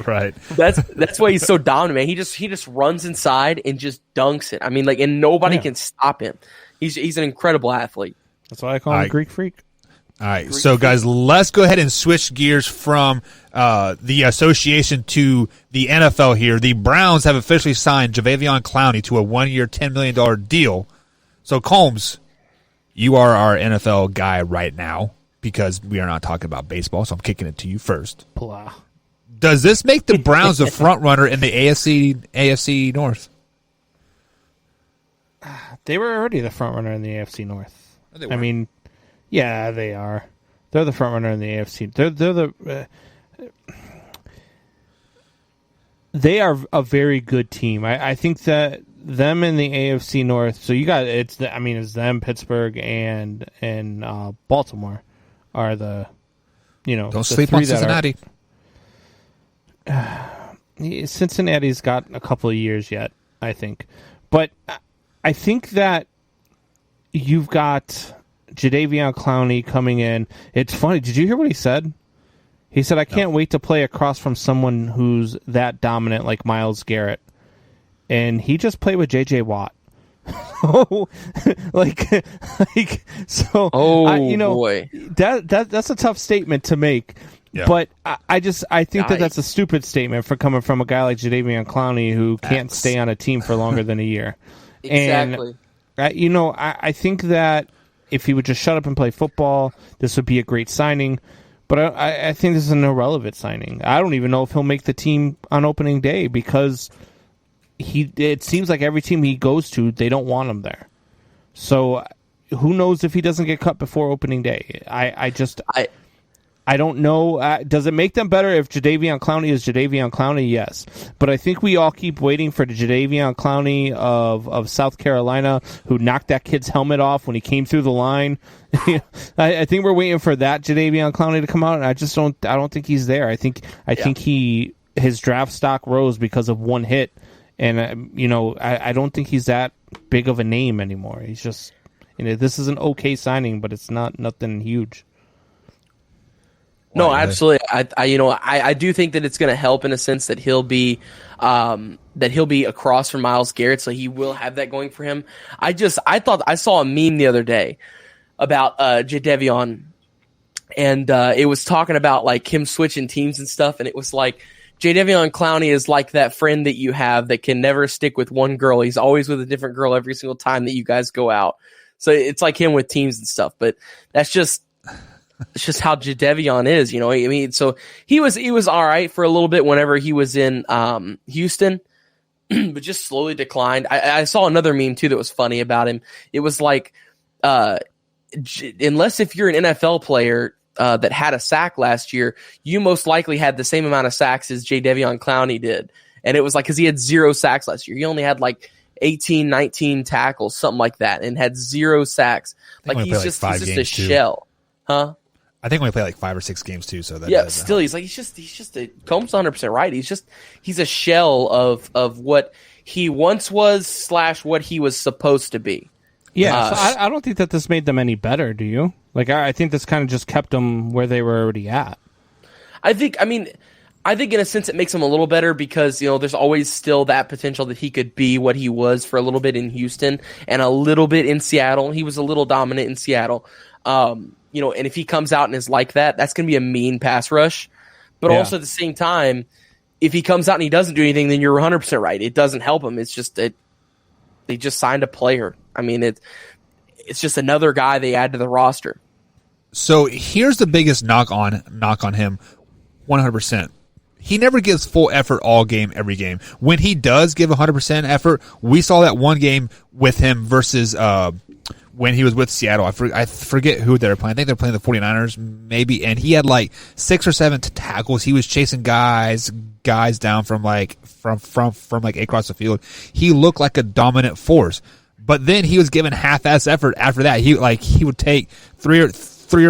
Speaker 4: Right.
Speaker 5: That's why he's so dominant, man. He just runs inside and just dunks it. I mean, like, and nobody can stop him. He's an incredible athlete.
Speaker 1: That's why I call him Greek Freak.
Speaker 4: All right, so guys, let's go ahead and switch gears from the association to the NFL here. The Browns have officially signed Jadeveon Clowney to a 1-year, $10 million deal. So, Combs, you are our NFL guy right now because we are not talking about baseball, so I'm kicking it to you first.
Speaker 1: Blah.
Speaker 4: Does this make the Browns a front runner in the AFC North?
Speaker 1: They were already the front runner in the AFC North.
Speaker 4: I
Speaker 1: mean, yeah, they are. They're the front runner in the AFC. They are a very good team. I think that them in the AFC North. So you got it's them, Pittsburgh and Baltimore are the
Speaker 4: don't sleep on Cincinnati.
Speaker 1: Cincinnati's got a couple of years yet, I think, but I think that you've got Jadeveon Clowney coming in. It's funny. Did you hear what he said? He said, I can't wait to play across from someone who's that dominant like Myles Garrett. And he just played with J.J. Watt. Boy. That's a tough statement to make. Yeah. But I think that's a stupid statement for coming from a guy like Jadeveon Clowney who can't stay on a team for longer than a year.
Speaker 5: Exactly.
Speaker 1: And, I think that if he would just shut up and play football, this would be a great signing. But I think this is an irrelevant signing. I don't even know if he'll make the team on opening day because it seems like every team he goes to, they don't want him there. So who knows if he doesn't get cut before opening day? I don't know. Does it make them better if Jadeveon Clowney is Jadeveon Clowney? Yes. But I think we all keep waiting for the Jadeveon Clowney of South Carolina who knocked that kid's helmet off when he came through the line. I think we're waiting for that Jadeveon Clowney to come out, and I don't think he's there. I think his draft stock rose because of one hit, and I don't think he's that big of a name anymore. He's just this is an okay signing, but it's not nothing huge.
Speaker 5: No,
Speaker 4: Why?
Speaker 5: absolutely. I do think that it's going to help in a sense that he'll be across from Myles Garrett, so he will have that going for him. I thought I saw a meme the other day about Jadeveon, and it was talking about like him switching teams and stuff, and it was like Jadeveon Clowney is like that friend that you have that can never stick with one girl. He's always with a different girl every single time that you guys go out. So it's like him with teams and stuff, but it's just how Jadeveon is, you know. I mean, so he was all right for a little bit whenever he was in Houston, but just slowly declined. I saw another meme too that was funny about him. It was like, unless if you're an NFL player that had a sack last year, you most likely had the same amount of sacks as Jadeveon Clowney did, and it was like because he had 0 sacks last year. He only had like 18, 19 tackles, something like that, and had 0 sacks. Like he's just a shell, huh?
Speaker 4: I think we play like 5 or 6 games too. So that
Speaker 5: still he's just a Combs 100% right. He's a shell of what he once was / what he was supposed to be.
Speaker 1: Yeah, so I don't think that this made them any better. Do you? Like I think this kind of just kept them where they were already at.
Speaker 5: I think in a sense it makes him a little better because, you know, there's always still that potential that he could be what he was for a little bit in Houston and a little bit in Seattle. He was a little dominant in Seattle. You know, and if he comes out and is like that, that's going to be a mean pass rush. But also at the same time, if he comes out and he doesn't do anything, then you're 100% right. It doesn't help him. It's just that they just signed a player. I mean, it's just another guy they add to the roster.
Speaker 4: So here's the biggest knock on him, 100%. He never gives full effort all game, every game. When he does give 100% effort, we saw that one game with him versus when he was with Seattle. I forget who they were playing. I think they were playing the 49ers, maybe. And he had like 6 or 7 tackles. He was chasing guys down from like across the field. He looked like a dominant force. But then he was given half-ass effort after that. He would take 3 or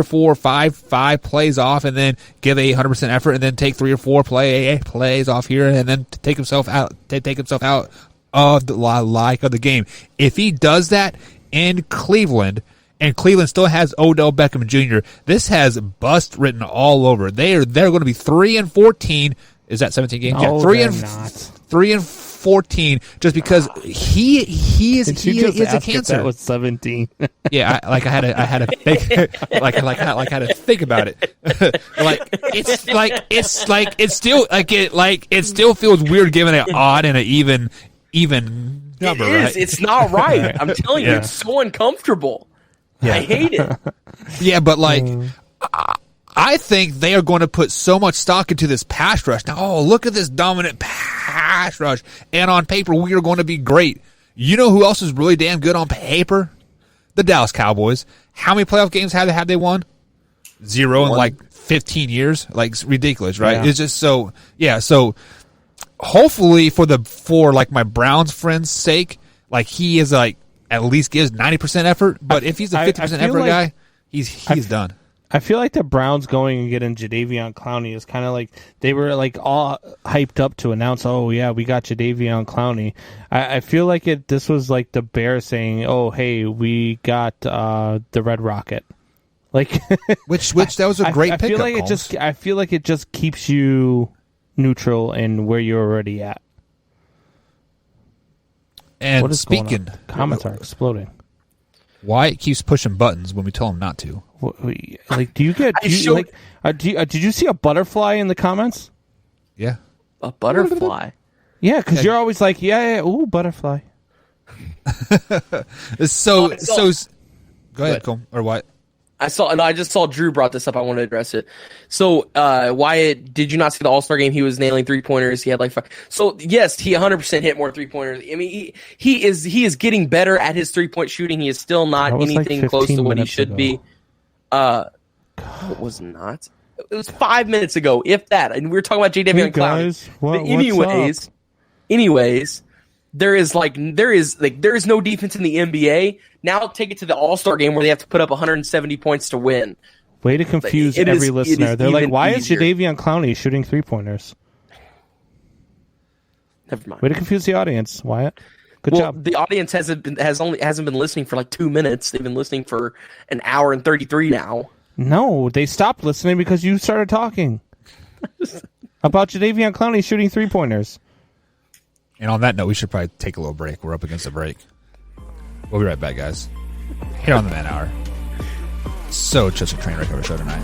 Speaker 4: 4 or 5 plays off and then give 100% effort and then take 3 or 4 plays off here and then take himself out of the game. If he does that in Cleveland, and Cleveland still has Odell Beckham Jr., this has bust written all over. They're going to be 3-14. Is that 17 games?
Speaker 1: No,
Speaker 4: yeah, 3-14. Just because he is a cancer.
Speaker 1: That was 17.
Speaker 4: Yeah, I had to think like I had to think about it. It still feels weird giving it odd and an even number.
Speaker 5: It is.
Speaker 4: Right?
Speaker 5: It's not right. I'm telling you, it's so uncomfortable. Yeah. I hate it.
Speaker 4: Yeah, but I think they are going to put so much stock into this pass rush. Now, look at this dominant pass rush. And on paper, we are going to be great. You know who else is really damn good on paper? The Dallas Cowboys. How many playoff games have they won? 0 in like 15 years. Like, it's ridiculous, right? Yeah. It's just so, yeah. So hopefully for like my Browns friend's sake, like he is like at least gives 90% effort. But if he's a 50% effort guy, he's done.
Speaker 1: I feel like the Browns going and getting Jadeveon Clowney is kind of like they were like all hyped up to announce, oh yeah, we got Jadeveon Clowney. I feel like this was like the Bears saying, oh hey, we got the Red Rocket. Like
Speaker 4: which that was a great pickup.
Speaker 1: I feel like it just keeps you neutral in where you're already at.
Speaker 4: And
Speaker 1: what is
Speaker 4: speaking,
Speaker 1: comments are exploding.
Speaker 4: Wyatt keeps pushing buttons when we tell him not to.
Speaker 1: Like, did you see a butterfly in the comments?
Speaker 4: Yeah,
Speaker 5: a butterfly.
Speaker 1: Yeah, because you're always like, yeah, ooh, butterfly.
Speaker 4: So go ahead, Cole, or what?
Speaker 5: I just saw Drew brought this up. I want to address it. So, Wyatt, did you not see the All-Star game? He was nailing 3-pointers. He had like 5. So, yes, he 100% hit more 3-pointers. I mean, he is getting better at his 3-point shooting. He is still not anything close to what he should be. It was not. It was 5 minutes ago, if that. And we were talking about Jadeveon Clowney. Anyways, there is no defense in the NBA. Now take it to the All-Star game where they have to put up 170 points to win.
Speaker 1: Way to confuse every listener. They're like, why is Jadeveon Clowney shooting 3-pointers?
Speaker 5: Never mind.
Speaker 1: Way to confuse the audience, Wyatt. Good job.
Speaker 5: The audience hasn't been listening for like 2 minutes. They've been listening for an hour and 33 now.
Speaker 1: No, they stopped listening because you started talking about Jadeveon Clowney shooting 3-pointers.
Speaker 4: And on that note, we should probably take a little break. We're up against a break. We'll be right back, guys. Here on the Man Hour. So just a train wreck of a show tonight.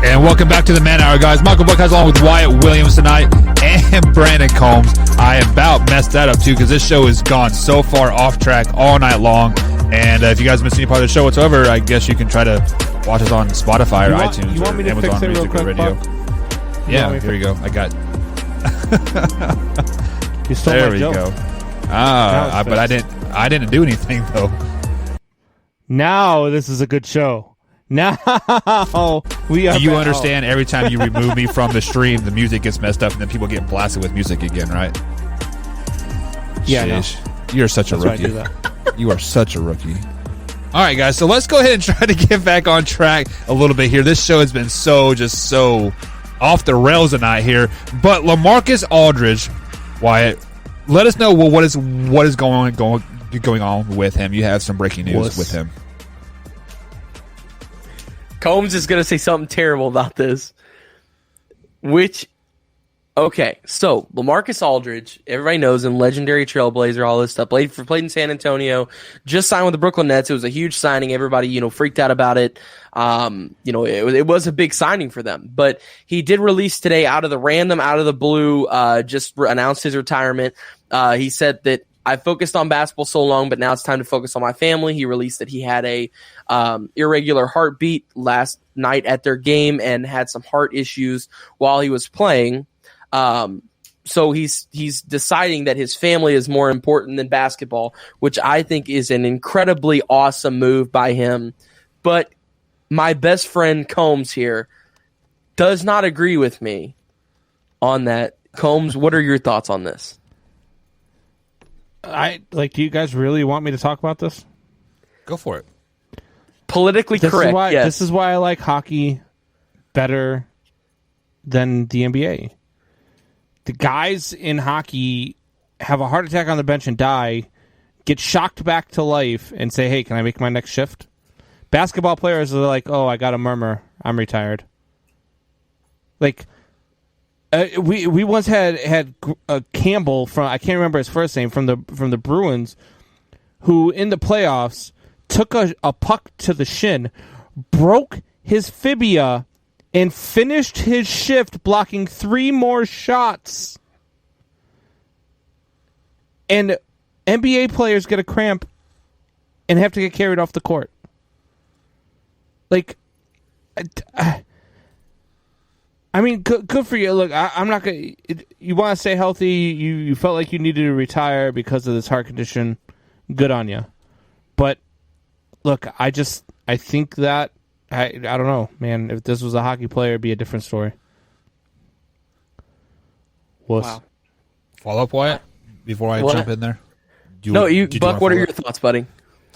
Speaker 4: And welcome back to the Man Hour, guys. Michael Buckhouse along with Wyatt Williams tonight and Brandon Combs. I about messed that up, too, because this show has gone so far off track all night long. And if you guys missed any part of the show whatsoever, I guess you can try to watch us on Spotify or iTunes
Speaker 1: you want me
Speaker 4: or
Speaker 1: to
Speaker 4: Amazon
Speaker 1: fix it
Speaker 4: Music
Speaker 1: real
Speaker 4: or
Speaker 1: quick,
Speaker 4: Radio.
Speaker 1: Buck?
Speaker 4: Yeah, here you go. I got.
Speaker 1: You stole
Speaker 4: There
Speaker 1: my
Speaker 4: we
Speaker 1: joke.
Speaker 4: go. But I
Speaker 1: fixed.
Speaker 4: didn't do anything though.
Speaker 1: Now this is a good show. Now we are.
Speaker 4: Do you
Speaker 1: back.
Speaker 4: understand? Every time you remove me from the stream, the music gets messed up, and then people get blasted with music again, right?
Speaker 1: Yeah, I know.
Speaker 4: Sheesh. You're such
Speaker 1: That's
Speaker 4: a
Speaker 1: why I
Speaker 4: rookie.
Speaker 1: do that.
Speaker 4: You are such a rookie. All right, guys. So let's go ahead and try to get back on track a little bit here. This show has been so off the rails tonight here. But LaMarcus Aldridge, Wyatt, let us know what is going on with him. You have some breaking news with him.
Speaker 5: Combs is going to say something terrible about this. Okay, so LaMarcus Aldridge, everybody knows him, legendary Trailblazer, all this stuff. Played in San Antonio, just signed with the Brooklyn Nets. It was a huge signing. Everybody, freaked out about it. It was a big signing for them. But he did release today, out of the blue, just announced his retirement. He said that I focused on basketball so long, but now it's time to focus on my family. He released that he had a irregular heartbeat last night at their game and had some heart issues while he was playing. So he's deciding that his family is more important than basketball, which I think is an incredibly awesome move by him. But my best friend Combs here does not agree with me on that. Combs, what are your thoughts on this?
Speaker 1: Do you guys really want me to talk about this?
Speaker 4: Go for it.
Speaker 5: Politically correct, yes.
Speaker 1: This is why I like hockey better than the NBA. The guys in hockey have a heart attack on the bench and die, get shocked back to life, and say, hey, can I make my next shift? Basketball players are like, oh, I got a murmur. I'm retired. We once had Campbell from, I can't remember his first name, from the Bruins, who in the playoffs took a puck to the shin, broke his fibia, and finished his shift blocking 3 more shots. And NBA players get a cramp and have to get carried off the court. I mean, good for you. Look, I'm not gonna. You want to stay healthy. You felt like you needed to retire because of this heart condition. Good on you. But look, I think that I don't know, man. If this was a hockey player, it'd be a different story.
Speaker 5: Wow.
Speaker 4: Follow up, Wyatt, before I jump in there.
Speaker 5: Buck. What are your thoughts, buddy?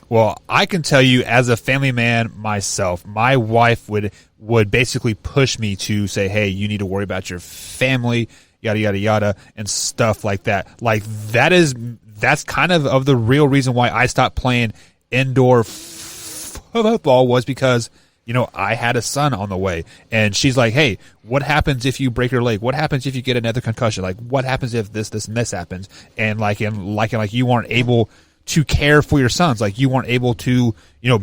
Speaker 4: Well, I can tell you as a family man myself, my wife would basically push me to say, hey, you need to worry about your family, yada, yada, yada, and stuff like that. Like, that's kind of the real reason why I stopped playing indoor football was because, I had a son on the way. And she's like, hey, what happens if you break your leg? What happens if you get another concussion? Like, what happens if this and this happens? And like you weren't able to care for your sons, like you weren't able to,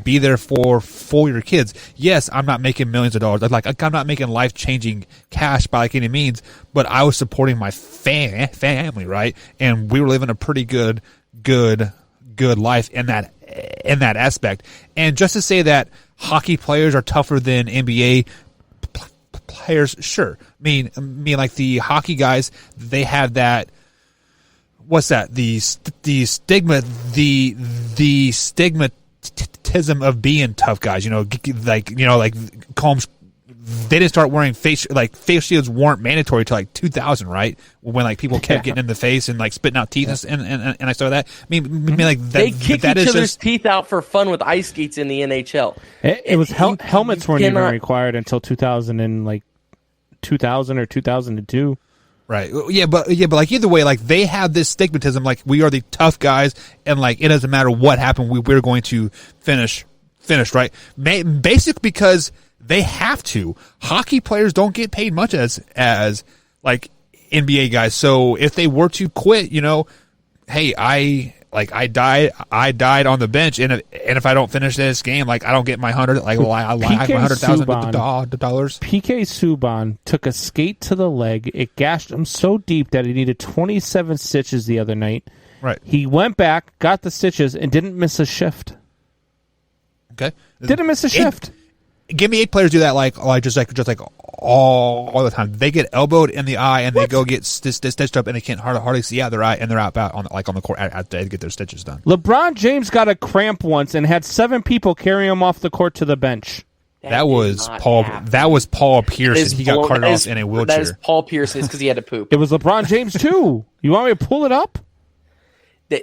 Speaker 4: be there for your kids. Yes, I'm not making millions of dollars. Like I'm not making life-changing cash by any means, but I was supporting my family, right? And we were living a pretty good life in that aspect. And just to say that hockey players are tougher than NBA players, sure. I mean, like the hockey guys, they have that. What's that? The stigmatism of being tough guys. Like Combs. They didn't start wearing face shields weren't mandatory till 2000, right? When people kept getting in the face and spitting out teeth and I saw that. I mean like that,
Speaker 5: they kicked each other's teeth out for fun with ice skates in the NHL.
Speaker 1: It was helmets weren't even required until 2000 and 2000 or 2002.
Speaker 4: Right. Yeah, but either way, they have this stigmatism, we are the tough guys, and it doesn't matter what happened, we're going to finish, right? Basically because they have to. Hockey players don't get paid much as NBA guys. So if they were to quit, hey, I died on the bench, and if I don't finish this game, I don't get my $100,000.
Speaker 1: PK Subban took a skate to the leg. It gashed him so deep that he needed 27 stitches the other night.
Speaker 4: Right.
Speaker 1: He went back, got the stitches, and didn't miss a shift.
Speaker 4: Okay.
Speaker 1: Didn't miss a shift.
Speaker 4: Give me 8 players do that just all the time. They get elbowed in the eye and they go get stitched up and they can't hardly see out their eye and they're out on the court after they get their stitches done.
Speaker 1: LeBron James got a cramp once and had 7 people carry him off the court to the bench.
Speaker 4: That was Paul Pierce. He got carted off in a wheelchair.
Speaker 5: That is Paul Pierce because he had to poop.
Speaker 1: It was LeBron James too. You want me to pull it up?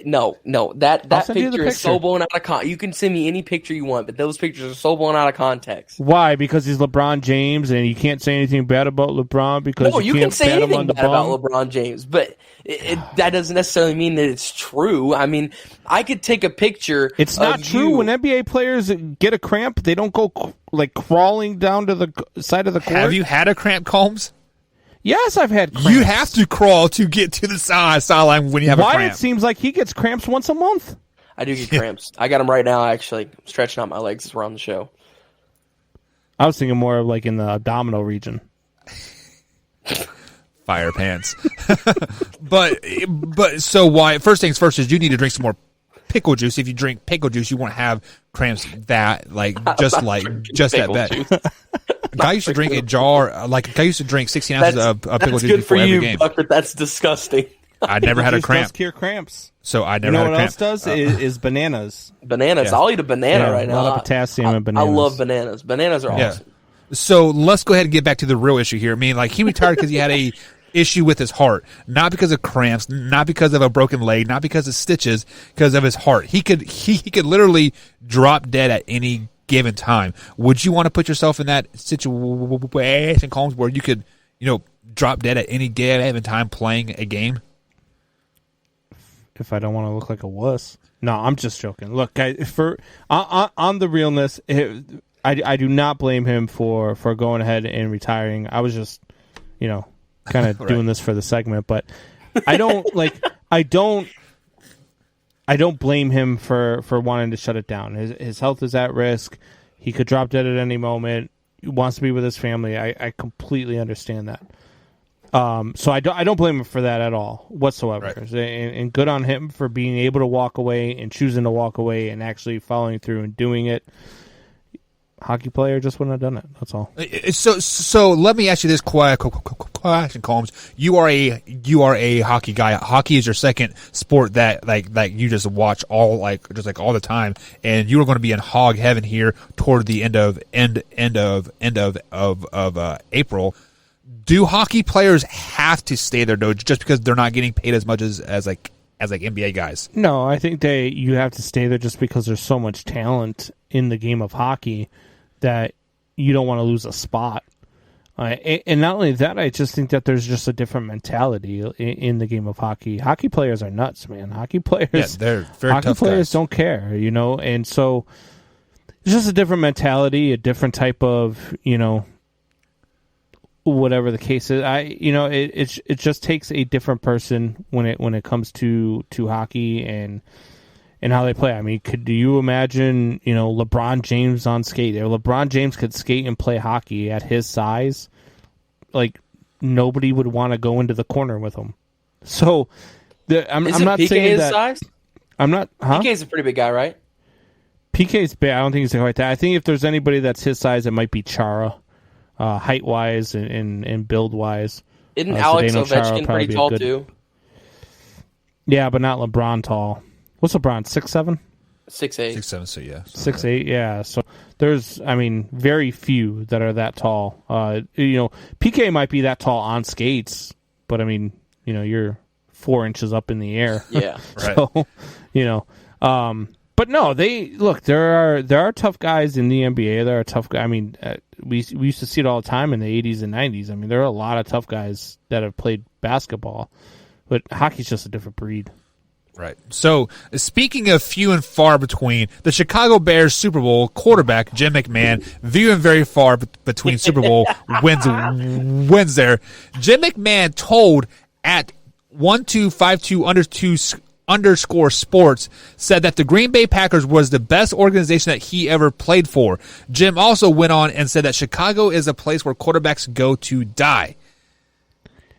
Speaker 5: No. That picture is so blown out of context. You can send me any picture you want, but those pictures are so blown out of context.
Speaker 1: Why? Because he's LeBron James, and you can't say anything bad about LeBron because
Speaker 5: you can say anything bad about LeBron James, but that doesn't necessarily mean that it's true. I mean, I could take a picture.
Speaker 1: It's not true. When NBA players get a cramp, they don't go crawling down to the side of the court.
Speaker 4: Have you had a cramp, Combs?
Speaker 1: Yes, I've had cramps.
Speaker 4: You have to crawl to get to the sideline when you have a cramp.
Speaker 1: Why it seems like he gets cramps once a month.
Speaker 5: I do get cramps. I got them right now, actually. I'm stretching out my legs as we're on the show.
Speaker 1: I was thinking more of in the abdominal region.
Speaker 4: Fire pants. but so why? First things first is you need to drink some more pickle juice. If you drink pickle juice, you won't have cramps just that bad. Guy used to drink a jar, guy used to drink 16 ounces of pickle juice before every game.
Speaker 5: Buck, but that's disgusting.
Speaker 4: I never had a cramp.
Speaker 1: Does cure cramps.
Speaker 4: So I never had a cramp.
Speaker 1: What else does is bananas.
Speaker 5: Bananas. Yeah. I'll eat a banana right now.
Speaker 1: A lot of potassium in bananas.
Speaker 5: I love bananas. Bananas are awesome.
Speaker 4: So let's go ahead and get back to the real issue here. I mean, he retired because he had a issue with his heart, not because of cramps, not because of a broken leg, not because of stitches, because of his heart. He could literally drop dead at any given time. Would you want to put yourself in that situation, Combs, where you could, drop dead at any given time playing a game?
Speaker 1: If I don't want to look like a wuss. No, I'm just joking. Look, on the realness, I do not blame him for going ahead and retiring. I was just, kind of doing this for the segment, but I don't blame him for wanting to shut it down. His health is at risk. He could drop dead at any moment. He wants to be with his family. I completely understand that. So I don't blame him for that at all whatsoever. Right. And good on him for being able to walk away and choosing to walk away and actually following through and doing it. hockey player just wouldn't have done it. That's all.
Speaker 4: So let me ask you this question, Combs. You are a hockey guy. Hockey is your second sport that like you just watch all all the time, and you are going to be in hog heaven here toward the end of April. Do hockey players have to stay there though, just because they're not getting paid as much as NBA guys?
Speaker 1: No, I think you have to stay there just because there's so much talent in the game of hockey that you don't want to lose a spot. And not only that, I just think that there's just a different mentality in the game of hockey. Hockey players are nuts, man. Hockey players,
Speaker 4: they're very
Speaker 1: hockey
Speaker 4: tough
Speaker 1: players
Speaker 4: guys.
Speaker 1: don't care, and so it's just a different mentality, a different type of, whatever the case is. It just takes a different person when it comes to hockey and how they play. I mean, do you imagine, LeBron James on skate? If LeBron James could skate and play hockey at his size, like nobody would want to go into the corner with him. So I'm not
Speaker 5: PK
Speaker 1: saying
Speaker 5: his
Speaker 1: that.
Speaker 5: Size?
Speaker 1: I'm not. Huh?
Speaker 5: PK's a pretty big guy, right?
Speaker 1: PK's big. I don't think he's quite that. I think if there's anybody that's his size, it might be Chara, height wise and build wise.
Speaker 5: Isn't Alex
Speaker 1: Zdeno Chara
Speaker 5: Ovechkin
Speaker 1: probably
Speaker 5: pretty tall
Speaker 1: good.
Speaker 5: too?
Speaker 1: Yeah, but not LeBron tall. What's LeBron? 6'7"?
Speaker 5: 6'8".
Speaker 4: 6'7", so yeah.
Speaker 1: 6'8", yeah. So there's, very few that are that tall. PK might be that tall on skates, but you're 4 inches up in the air.
Speaker 5: Yeah,
Speaker 4: right.
Speaker 1: So, but no, there are tough guys in the NBA. There are tough guys. We used to see it all the time in the 80s and 90s. There are a lot of tough guys that have played basketball, but hockey's just a different breed.
Speaker 4: Right. So, speaking of few and far between, the Chicago Bears Super Bowl quarterback, Jim McMahon, few and very far between Super Bowl wins there. Jim McMahon told at 1252_sports said that the Green Bay Packers was the best organization that he ever played for. Jim also went on and said that Chicago is a place where quarterbacks go to die.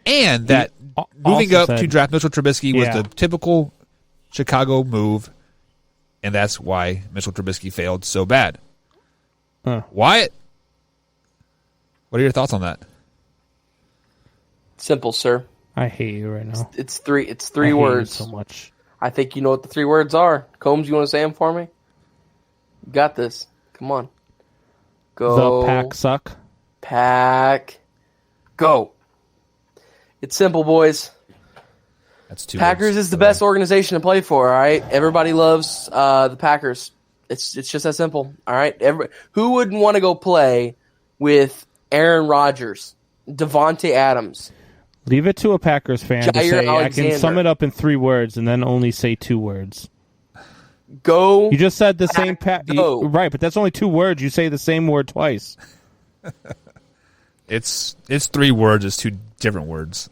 Speaker 4: And that moving up to draft Mitchell Trubisky was the typical Chicago move, and that's why Mitchell Trubisky failed so bad. Wyatt, what are your thoughts on that?
Speaker 5: Simple, sir.
Speaker 1: I hate you right now.
Speaker 5: It's three
Speaker 1: I hate
Speaker 5: words.
Speaker 1: you so much.
Speaker 5: I think you know what the 3 words are. Combs, you want to say them for me? You got this. Come on. Go.
Speaker 1: The Pack suck.
Speaker 5: Pack. Go. It's simple, boys.
Speaker 4: That's 2
Speaker 5: Packers
Speaker 4: words.
Speaker 5: is the best organization to play for, all right? Everybody loves the Packers. It's just that simple, all right? Who wouldn't want to go play with Aaron Rodgers, Devontae Adams?
Speaker 1: Leave it to a Packers fan to
Speaker 5: Jair
Speaker 1: say, I
Speaker 5: Alexander.
Speaker 1: can sum it up in 3 words and then only say 2 words.
Speaker 5: Go.
Speaker 1: You just said the same
Speaker 5: go.
Speaker 1: right, but that's only 2 words. You say the same word twice.
Speaker 4: It's 3 words. It's 2 different words.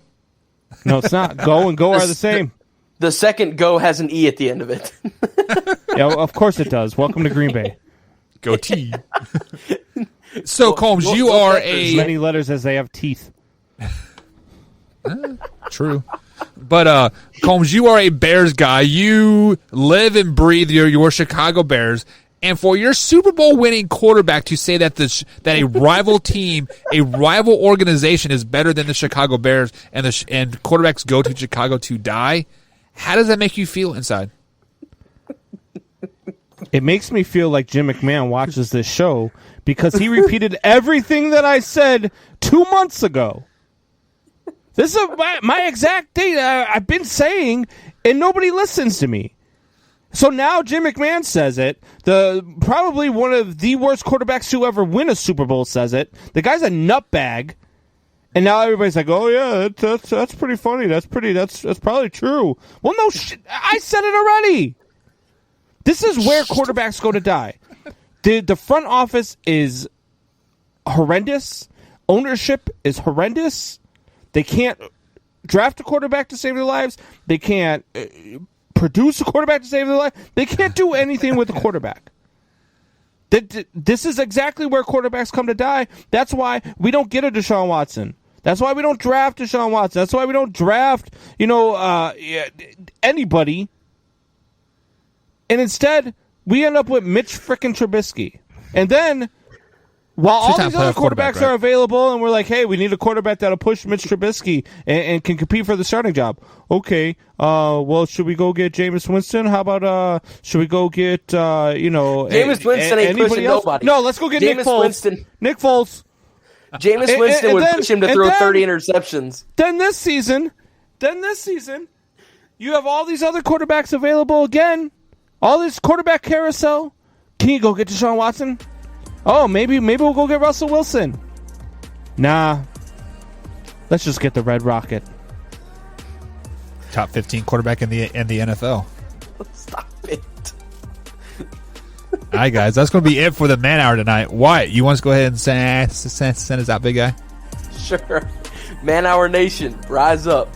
Speaker 1: No, it's not. Go and go are the same.
Speaker 5: The second go has an E at the end of it.
Speaker 1: Yeah, of course it does. Welcome to Green Bay.
Speaker 4: Go T. So, Combs, you are
Speaker 1: As many letters as they have teeth.
Speaker 4: True. But, Combs, you are a Bears guy. You live and breathe your Chicago Bears. And for your Super Bowl winning quarterback to say that that a rival team, a rival organization is better than the Chicago Bears and quarterbacks go to Chicago to die, how does that make you feel inside?
Speaker 1: It makes me feel like Jim McMahon watches this show because he repeated everything that I said 2 months ago. This is my exact thing I've been saying, and nobody listens to me. So now Jim McMahon says it. Probably one of the worst quarterbacks to ever win a Super Bowl says it. The guy's a nutbag, and now everybody's like, "Oh yeah, that's pretty funny. That's probably true." Well, no shit. I said it already. This is where quarterbacks go to die. The front office is horrendous. Ownership is horrendous. They can't draft a quarterback to save their lives. They can't produce a quarterback to save their life. They can't do anything with a quarterback. This is exactly where quarterbacks come to die. That's why we don't get a Deshaun Watson. That's why we don't draft Deshaun Watson. That's why we don't draft, anybody. And instead, we end up with Mitch frickin' Trubisky. And then While all
Speaker 4: Two-time
Speaker 1: these other
Speaker 4: playoff quarterback,
Speaker 1: quarterbacks
Speaker 4: right?
Speaker 1: are available, and we're like, hey, we need a quarterback that'll push Mitch Trubisky and can compete for the starting job. Okay, well, should we go get Jameis Winston? How about should we go get
Speaker 5: Jameis Winston ain't pushing
Speaker 1: else?
Speaker 5: nobody.
Speaker 1: No, let's go get Nick Foles. Nick Foles.
Speaker 5: Jameis Winston would push him to throw 30 interceptions.
Speaker 1: Then this season, you have all these other quarterbacks available again. All this quarterback carousel. Can you go get Deshaun Watson? Oh, maybe we'll go get Russell Wilson. Nah. Let's just get the Red Rocket.
Speaker 4: Top 15 quarterback in the NFL.
Speaker 5: Stop it.
Speaker 4: All right, guys, that's going to be it for the Man Hour tonight. Wyatt, you want us to go ahead and send us out, big guy?
Speaker 5: Sure. Man Hour Nation, rise up.